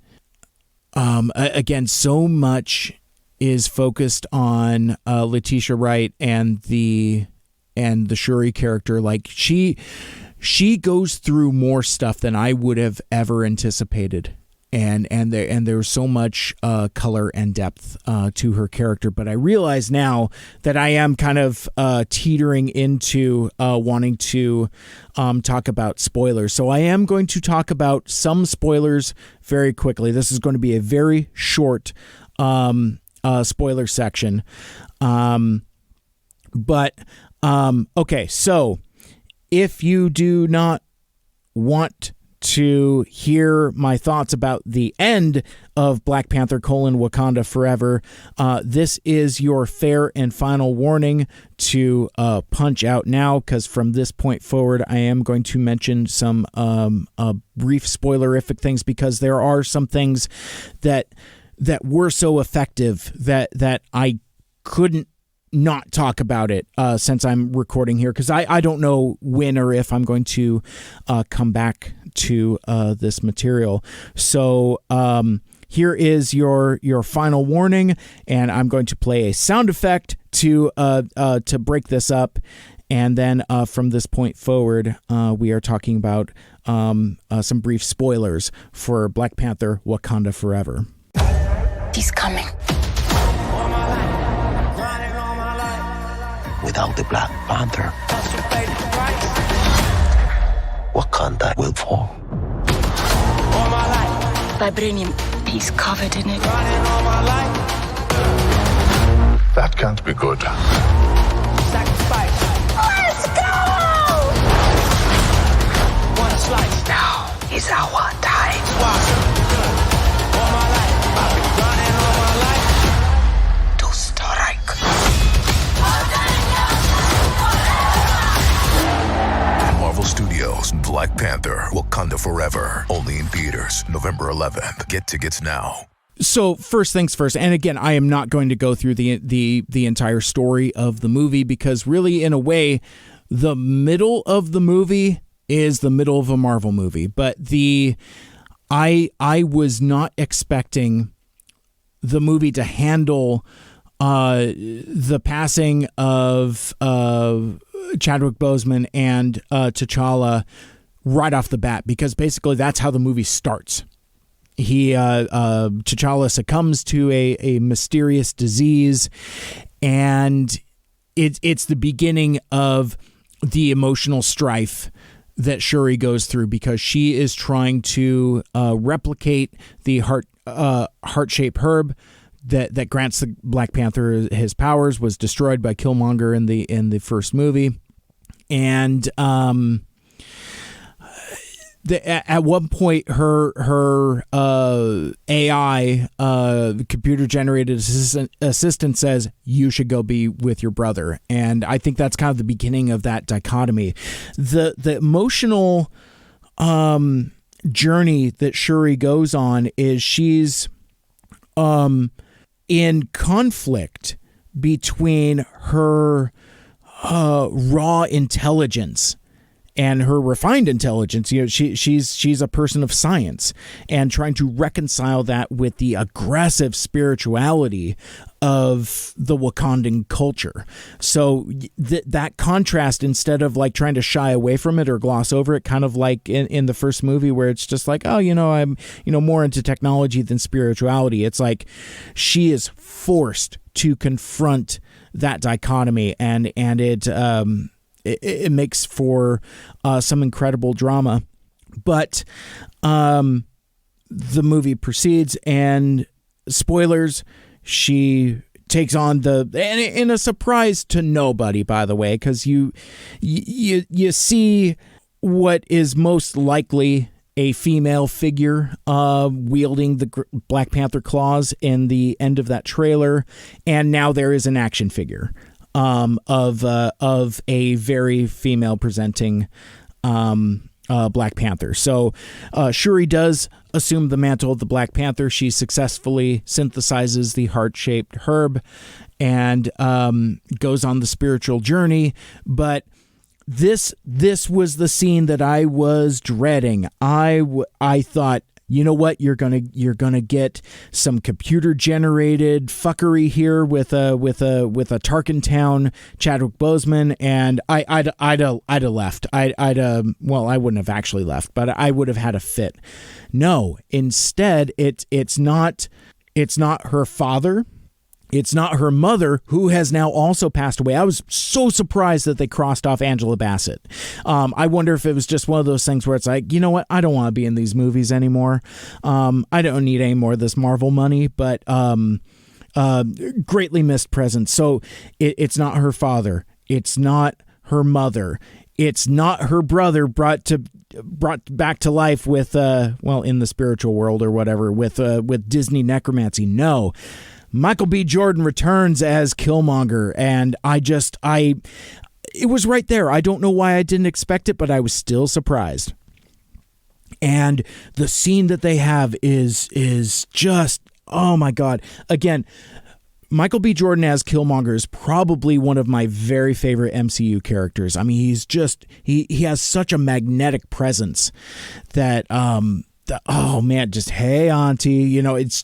again, so much is focused on Letitia Wright and the Shuri character. Like she goes through more stuff than I would have ever anticipated. And there's so much color and depth to her character. But I realize now that I am kind of teetering into wanting to talk about spoilers. So I am going to talk about some spoilers very quickly. This is going to be a very short spoiler section. Okay, so if you do not want to hear my thoughts about the end of Black Panther: Wakanda Forever, this is your fair and final warning to punch out now, because from this point forward, I am going to mention some brief spoilerific things, because there are some things that were so effective that I couldn't not talk about it since I'm recording here, because I don't know when or if I'm going to come back to this material. So here is your final warning, and I'm going to play a sound effect to break this up, and then from this point forward, we are talking about some brief spoilers for Black Panther: Wakanda Forever. He's coming. Without the Black Panther, Wakanda will fall. Vibranium, he's covered in it. That can't be good. Let's go! Now is our time. To strike. Marvel Studios' Black Panther: Wakanda Forever. Only in theaters November 11th. Get tickets now. So first things first, and again, I am not going to go through the entire story of the movie, because really, in a way, the middle of the movie is the middle of a Marvel movie. But I was not expecting the movie to handle the passing of Chadwick Boseman and T'Challa right off the bat, because basically that's how the movie starts. T'Challa succumbs to a mysterious disease, and it's the beginning of the emotional strife that Shuri goes through, because she is trying to replicate the heart-shaped herb that grants the Black Panther his powers, was destroyed by Killmonger in the first movie. And at one point, her AI, computer generated assistant says, "You should go be with your brother," and I think that's kind of the beginning of that dichotomy. The emotional journey that Shuri goes on is she's in conflict between her raw intelligence and her refined intelligence. She's a person of science, and trying to reconcile that with the aggressive spirituality of the Wakandan culture. So that contrast, instead of like trying to shy away from it or gloss over it, kind of like in the first movie where it's just like, oh, I'm more into technology than spirituality. It's like she is forced to confront that dichotomy, and it makes for some incredible drama. But the movie proceeds, and spoilers, she takes on in a surprise to nobody, by the way, because you see what is most likely a female figure wielding the Black Panther claws in the end of that trailer, and now there is an action figure of a very female presenting Black Panther. So Shuri does assume the mantle of the Black Panther. She successfully synthesizes the heart-shaped herb and goes on the spiritual journey. But this was the scene that I was dreading. I thought, you know what? You're gonna get some computer generated fuckery here with a Tarkentown Chadwick Boseman, and I'd have left. Well, I wouldn't have actually left, but I would have had a fit. No, instead it's not her father. It's not her mother, who has now also passed away. I was so surprised that they crossed off Angela Bassett. I wonder if it was just one of those things where it's like, you know what? I don't want to be in these movies anymore. I don't need any more of this Marvel money, but greatly missed presence. So it's not her father. It's not her mother. It's not her brother brought back to life with, in the spiritual world or whatever, with Disney necromancy. No. Michael B. Jordan returns as Killmonger, and it was right there. I don't know why I didn't expect it, but I was still surprised. And the scene that they have is just, oh my God. Again, Michael B. Jordan as Killmonger is probably one of my very favorite MCU characters. I mean, he's just, he has such a magnetic presence that, oh man, just, hey auntie, it's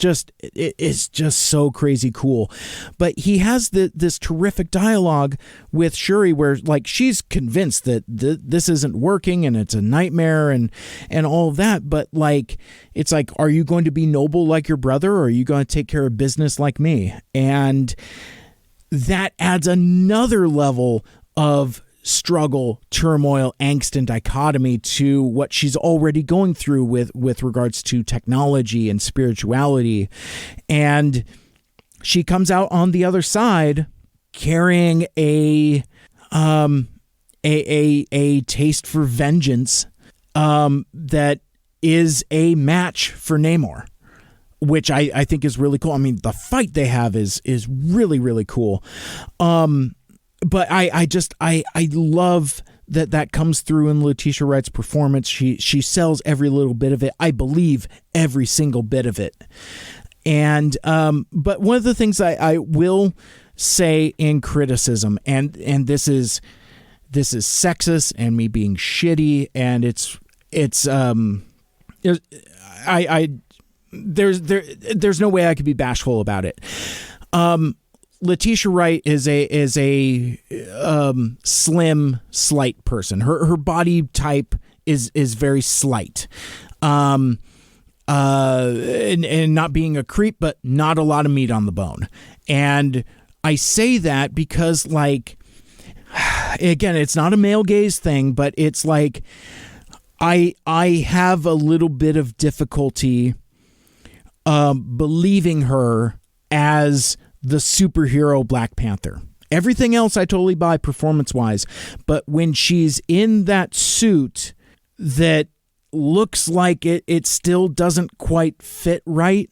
just so crazy cool. But he has this terrific dialogue with Shuri where like she's convinced that this isn't working and it's a nightmare and all of that, but like it's like, are you going to be noble like your brother, or are you going to take care of business like me? And that adds another level of struggle, turmoil, angst, and dichotomy to what she's already going through with regards to technology and spirituality. And she comes out on the other side carrying a taste for vengeance that is a match for Namor, which I think is really cool. I mean, the fight they have is really, really cool. But I love that comes through in Letitia Wright's performance. She sells every little bit of it. I believe every single bit of it. And but one of the things I will say in criticism, and this is sexist and me being shitty, and there's no way I could be bashful about it. Letitia Wright is a slim, slight person. Her body type is very slight. And not being a creep, but not a lot of meat on the bone. And I say that because, like, again, it's not a male gaze thing, but it's like I have a little bit of difficulty believing her as the superhero Black Panther. Everything else I totally buy performance-wise, but when she's in that suit that looks like it still doesn't quite fit right,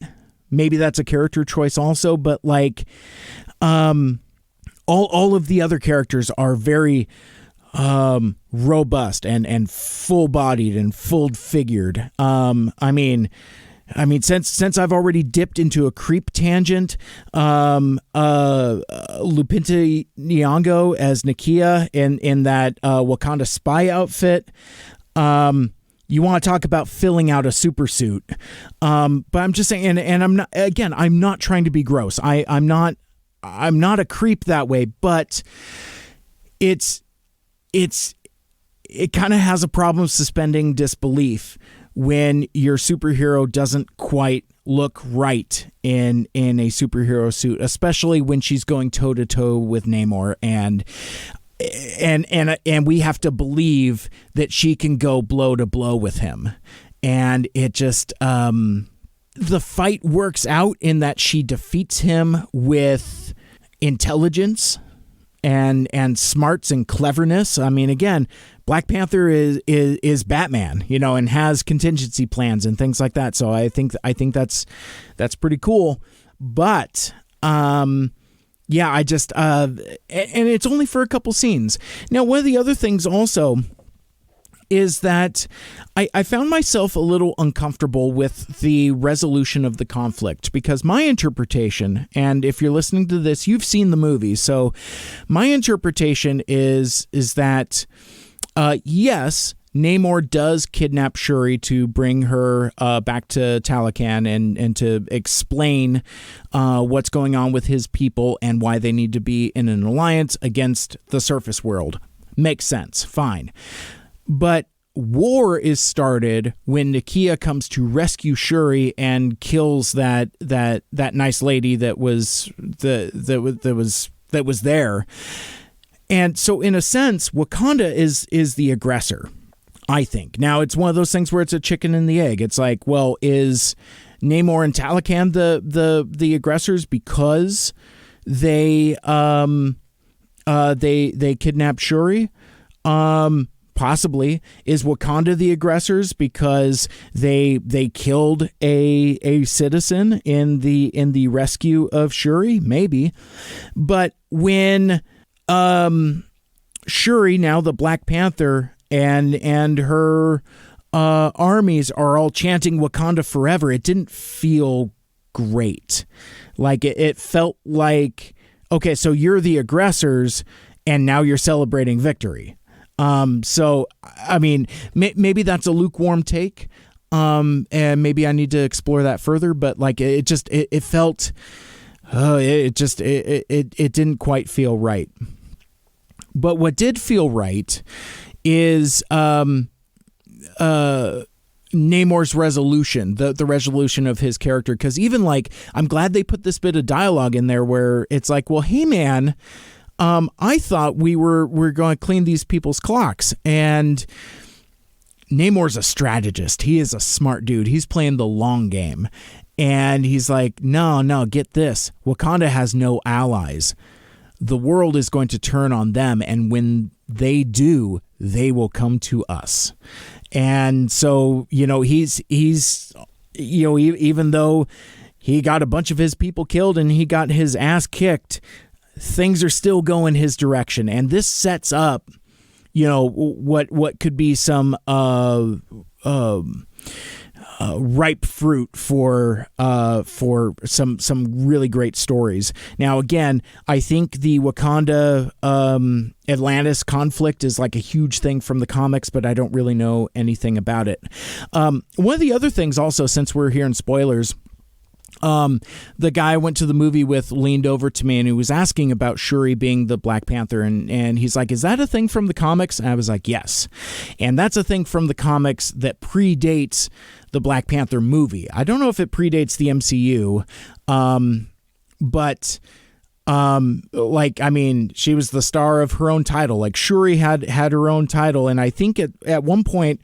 maybe that's a character choice also, but like all of the other characters are very robust and full-bodied and full-figured. I mean, I mean, since I've already dipped into a creep tangent, Lupita Nyong'o as Nakia in that Wakanda spy outfit. You want to talk about filling out a super suit, but I'm just saying, and I'm not trying to be gross. I'm not a creep that way, but it kind of has a problem suspending disbelief when your superhero doesn't quite look right in a superhero suit, especially when she's going toe to toe with Namor, and we have to believe that she can go blow to blow with him. And it just the fight works out in that she defeats him with intelligence and smarts and cleverness. I mean, again, Black Panther is Batman, and has contingency plans and things like that. So I think that's pretty cool. But yeah, I just and it's only for a couple scenes. Now, one of the other things also is that I found myself a little uncomfortable with the resolution of the conflict, because my interpretation, and if you're listening to this, you've seen the movie, so my interpretation is that yes, Namor does kidnap Shuri to bring her back to Talokan and to explain what's going on with his people and why they need to be in an alliance against the surface world. Makes sense. Fine. But war is started when Nakia comes to rescue Shuri and kills that nice lady that was there. And so in a sense, Wakanda is the aggressor, I think. Now, it's one of those things where it's a chicken and the egg. It's like, well, is Namor and Talokan the aggressors because they kidnapped Shuri? Possibly. Is Wakanda the aggressors because they killed a citizen in the rescue of Shuri? Maybe. But when Shuri, now the Black Panther, and her armies are all chanting Wakanda Forever, it didn't feel great. Like it felt like, okay, so you're the aggressors and now you're celebrating victory. So, I mean, maybe that's a lukewarm take, and maybe I need to explore that further, but like, it felt, it didn't quite feel right. But what did feel right is, Namor's resolution, the resolution of his character. Cause even like, I'm glad they put this bit of dialogue in there where it's like, well, hey man, I thought we're going to clean these people's clocks, and Namor's a strategist. He is a smart dude. He's playing the long game, and he's like, no, get this. Wakanda has no allies. The world is going to turn on them, and when they do, they will come to us. And so, he's even though he got a bunch of his people killed and he got his ass kicked, things are still going his direction, and this sets up, what could be some ripe fruit for some really great stories. Now, again, I think the Wakanda Atlantis conflict is like a huge thing from the comics, but I don't really know anything about it. One of the other things also, since we're here in spoilers, the guy I went to the movie with leaned over to me and he was asking about Shuri being the Black Panther, and he's like, is that a thing from the comics? And I was like, yes. And that's a thing from the comics that predates the Black Panther movie. I don't know if it predates the MCU, but she was the star of her own title. Like, Shuri had her own title, and I think at one point,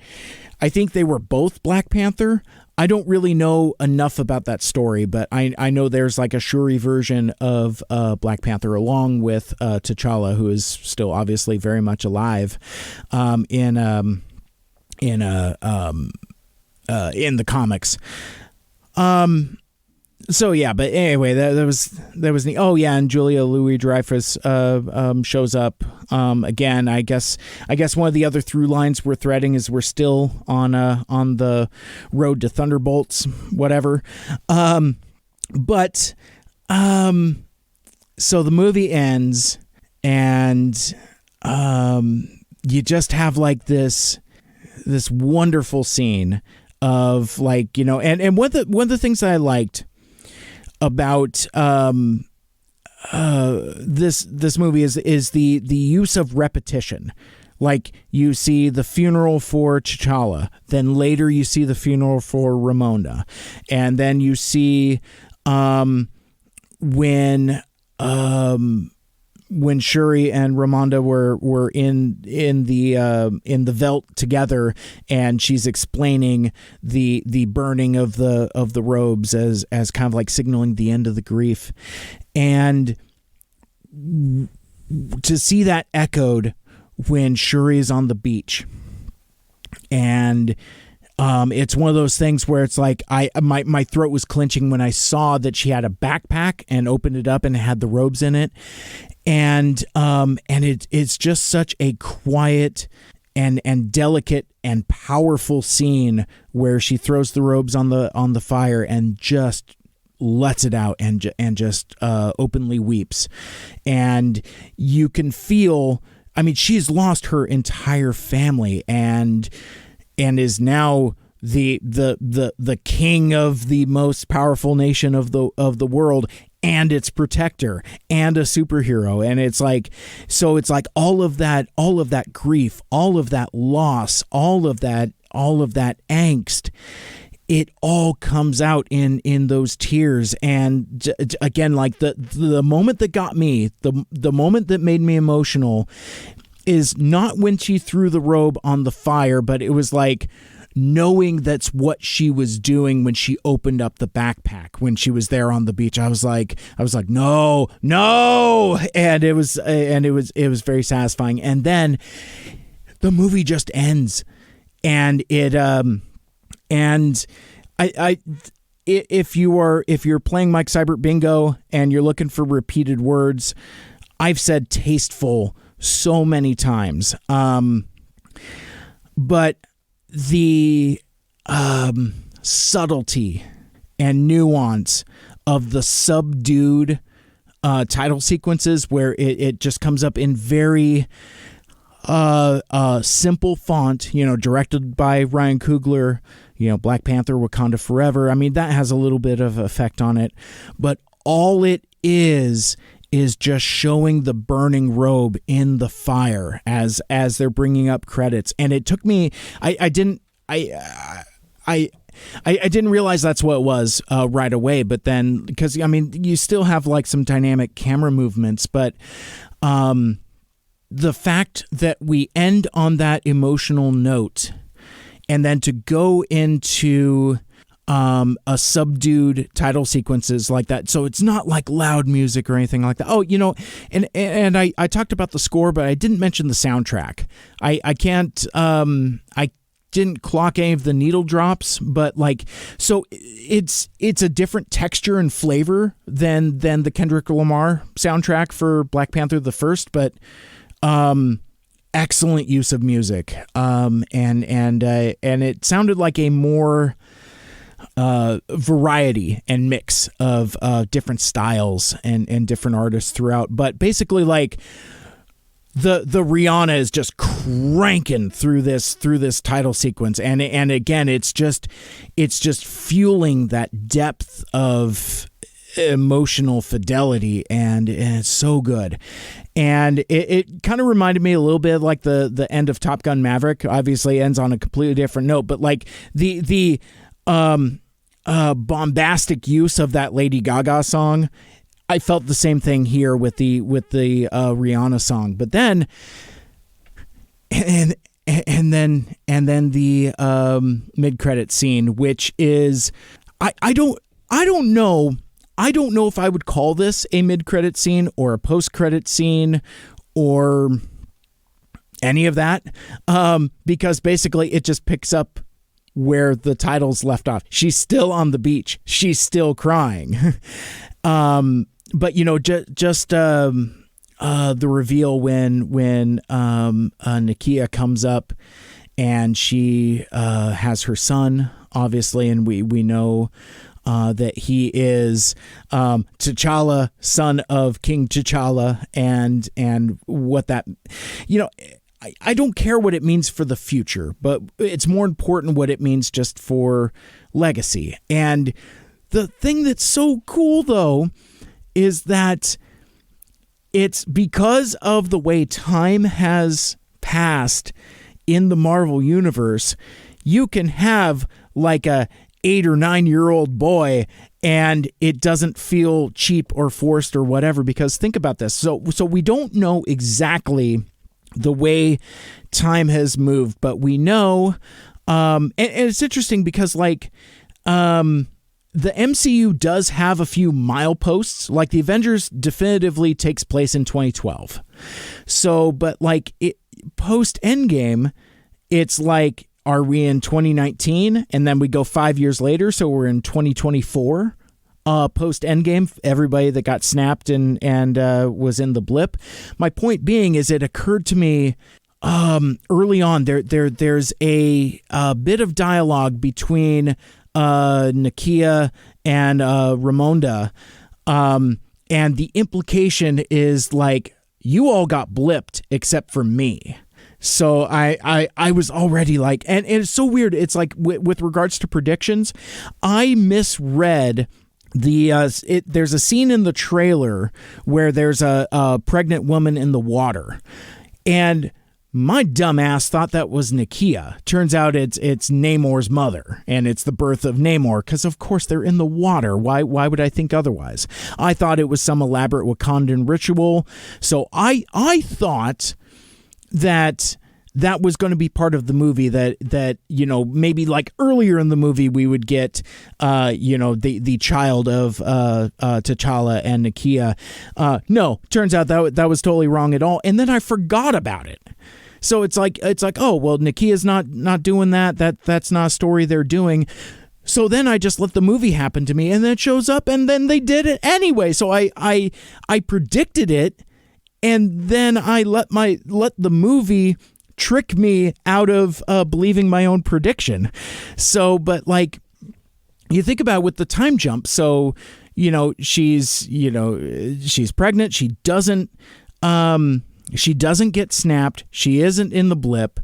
I think they were both Black Panther. I don't really know enough about that story, but I know there's like a Shuri version of Black Panther along with T'Challa, who is still obviously very much alive in the comics. So yeah, but anyway, that was neat. Oh yeah, and Julia Louis-Dreyfus shows up again. I guess one of the other through lines we're threading is we're still on the road to Thunderbolts, whatever. But so the movie ends, and you just have like this wonderful scene of like, you know, and one of the things that I liked about this movie is the use of repetition. Like, you see the funeral for T'Challa, then later you see the funeral for Ramona, and then you see when Shuri and Ramonda were in the Veldt together, and she's explaining the burning of the robes as kind of like signaling the end of the grief, and to see that echoed when Shuri is on the beach, and it's one of those things where it's like my throat was clenching when I saw that she had a backpack and opened it up and it had the robes in it. And it's just such a quiet and delicate and powerful scene where she throws the robes on the fire and just lets it out and just openly weeps. And you can feel, I mean, she's lost her entire family and is now the king of the most powerful nation of the world, and its protector and a superhero. And it's like, so it's like all of that grief, all of that loss, all of that angst, it all comes out in those tears. And again, like the moment that got me, the moment that made me emotional is not when she threw the robe on the fire, but it was like knowing that's what she was doing when she opened up the backpack when she was there on the beach. I was like, no, and it was very satisfying. And then the movie just ends, and it and I if you're playing Mike Seibert Bingo and you're looking for repeated words, I've said tasteful so many times, but the subtlety and nuance of the subdued title sequences where it just comes up in very simple font, you know, directed by Ryan Coogler, you know, Black Panther, Wakanda Forever. I mean, that has a little bit of effect on it, but all it is just showing the burning robe in the fire as they're bringing up credits. And it took me, I didn't realize that's what it was right away, but then, because I mean, you still have like some dynamic camera movements, but the fact that we end on that emotional note and then to go into a subdued title sequences like that, so it's not like loud music or anything like that. Oh, you know, and I talked about the score, but I didn't mention the soundtrack. I can't I didn't clock any of the needle drops, but like, so it's a different texture and flavor than the Kendrick Lamar soundtrack for Black Panther the First, but excellent use of music, and it sounded like a more variety and mix of different styles and different artists throughout. But basically, like, the Rihanna is just cranking through this title sequence, and again, it's just fueling that depth of emotional fidelity, and it's so good. And it kind of reminded me a little bit like the end of Top Gun Maverick. Obviously ends on a completely different note, but like the bombastic use of that Lady Gaga song, I felt the same thing here with the Rihanna song. But then and then the mid-credit scene, which is I don't know if I would call this a mid-credit scene or a post-credit scene or any of that, because basically it just picks up where the titles left off. She's still on the beach. She's still crying. But just the reveal when Nakia comes up and she has her son, obviously, and we know that he is T'Challa, son of King T'Challa, and what that, I don't care what it means for the future, but it's more important what it means just for legacy. And the thing that's so cool, though, is that it's because of the way time has passed in the Marvel Universe, you can have like a 8 or 9 year old boy and it doesn't feel cheap or forced or whatever, because think about this. So we don't know exactly the way time has moved, but we know, and it's interesting because the MCU does have a few mileposts. Like the Avengers definitively takes place in 2012. So, but post Endgame, it's like, are we in 2019? And then we go 5 years later, so we're in 2024. Post Endgame, everybody that got snapped and was in the blip. My point being is, it occurred to me early on. There's a bit of dialogue between Nakia and Ramonda, and the implication is like, you all got blipped except for me. So I was already like, and it's so weird. It's like with regards to predictions, I misread there's a scene in the trailer where there's a pregnant woman in the water, and my dumb ass thought that was Nakia. Turns out it's Namor's mother, and it's the birth of Namor, because of course they're in the water. Why would I think otherwise? I thought it was some elaborate Wakandan ritual. So I thought that was going to be part of the movie, that maybe like earlier in the movie we would get the child of T'Challa and Nakia. No, turns out that was totally wrong at all, and then I forgot about it. So it's like, oh well, Nakia's not doing that. That's not a story they're doing. So then I just let the movie happen to me, and then it shows up, and then they did it anyway. So I predicted it, and then I let the movie trick me out of believing my own prediction. So, but like, you think about it with the time jump. So, she's pregnant. She doesn't get snapped. She isn't in the blip.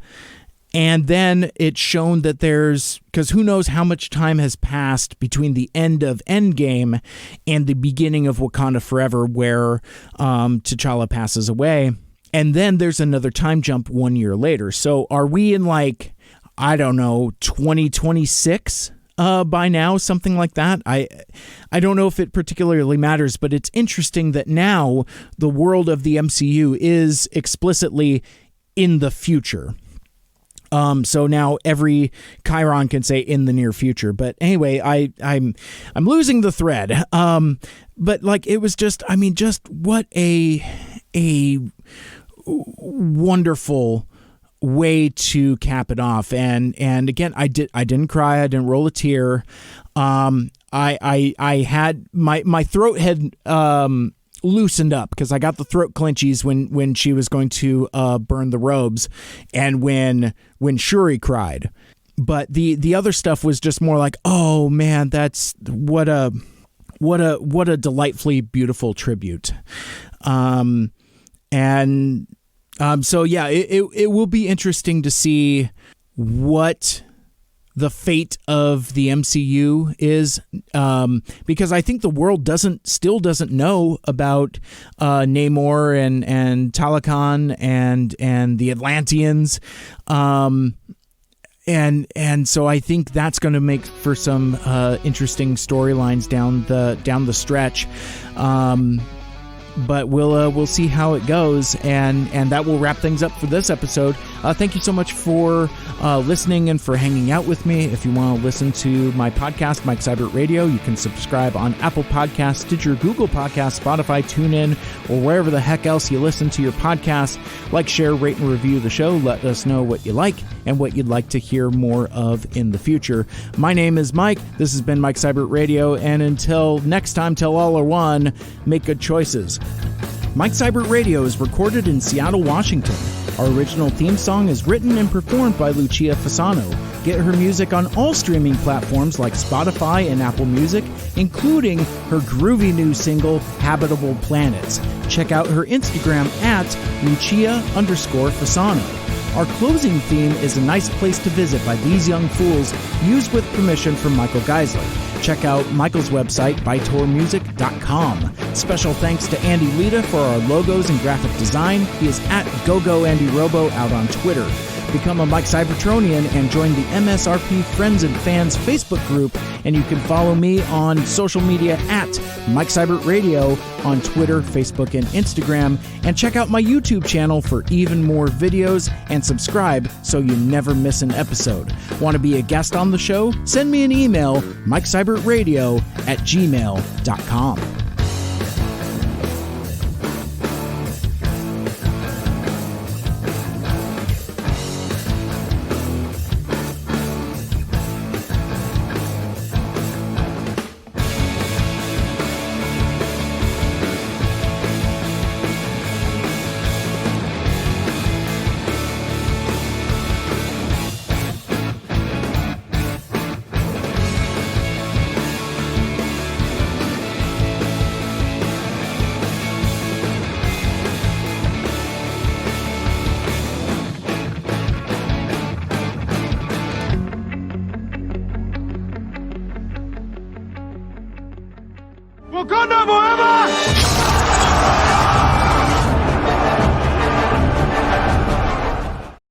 And then it's shown that because who knows how much time has passed between the end of Endgame and the beginning of Wakanda Forever, where T'Challa passes away. And then there's another time jump 1 year later. So are we in 2026 by now, something like that? I don't know if it particularly matters, but it's interesting that now the world of the MCU is explicitly in the future. So now every Chiron can say in the near future. But anyway, I'm losing the thread. But it was just what a wonderful way to cap it off. And again, I didn't cry. I didn't roll a tear. I had my throat had loosened up because I got the throat clenchies when she was going to burn the robes, and when Shuri cried. But the other stuff was just more like, oh man, that's what a delightfully beautiful tribute. So yeah, it will be interesting to see what the fate of the MCU is, because I think the world still doesn't know about Namor and Talokan and the Atlanteans, and so I think that's going to make for some interesting storylines down the stretch. But we'll see how it goes, and that will wrap things up for this episode Thank you so much for listening and for hanging out with me. If you want to listen to my podcast, Mike Seibert Radio, you can subscribe on Apple Podcasts, Stitcher, Google Podcasts, Spotify, TuneIn, or wherever the heck else you listen to your podcast. Like, share, rate, and review the show. Let us know what you like and what you'd like to hear more of in the future. My name is Mike. This has been Mike Seibert Radio, and until next time, till all are one, make good choices. Mike Seibert Radio is recorded in Seattle, Washington. Our original theme song is written and performed by Lucia Fasano. Get her music on all streaming platforms like Spotify and Apple Music, including her groovy new single, Habitable Planets. Check out her Instagram at Lucia_Fasano. Our closing theme is A Nice Place to Visit by These Young Fools, used with permission from Michael Geissler. Check out Michael's website, bytormusic.com. Special thanks to Andy Lita for our logos and graphic design. He is at GoGoAndyRobo out on Twitter. Become a Mike Cybertronian and join the MSRP Friends and Fans Facebook group, and you can follow me on social media at Mike Seibert Radio on Twitter, Facebook, and Instagram, and check out my YouTube channel for even more videos, and subscribe so you never miss an episode. Want to be a guest on the show? Send me an email, MikeSeibertRadio@gmail.com. Wakanda Forever!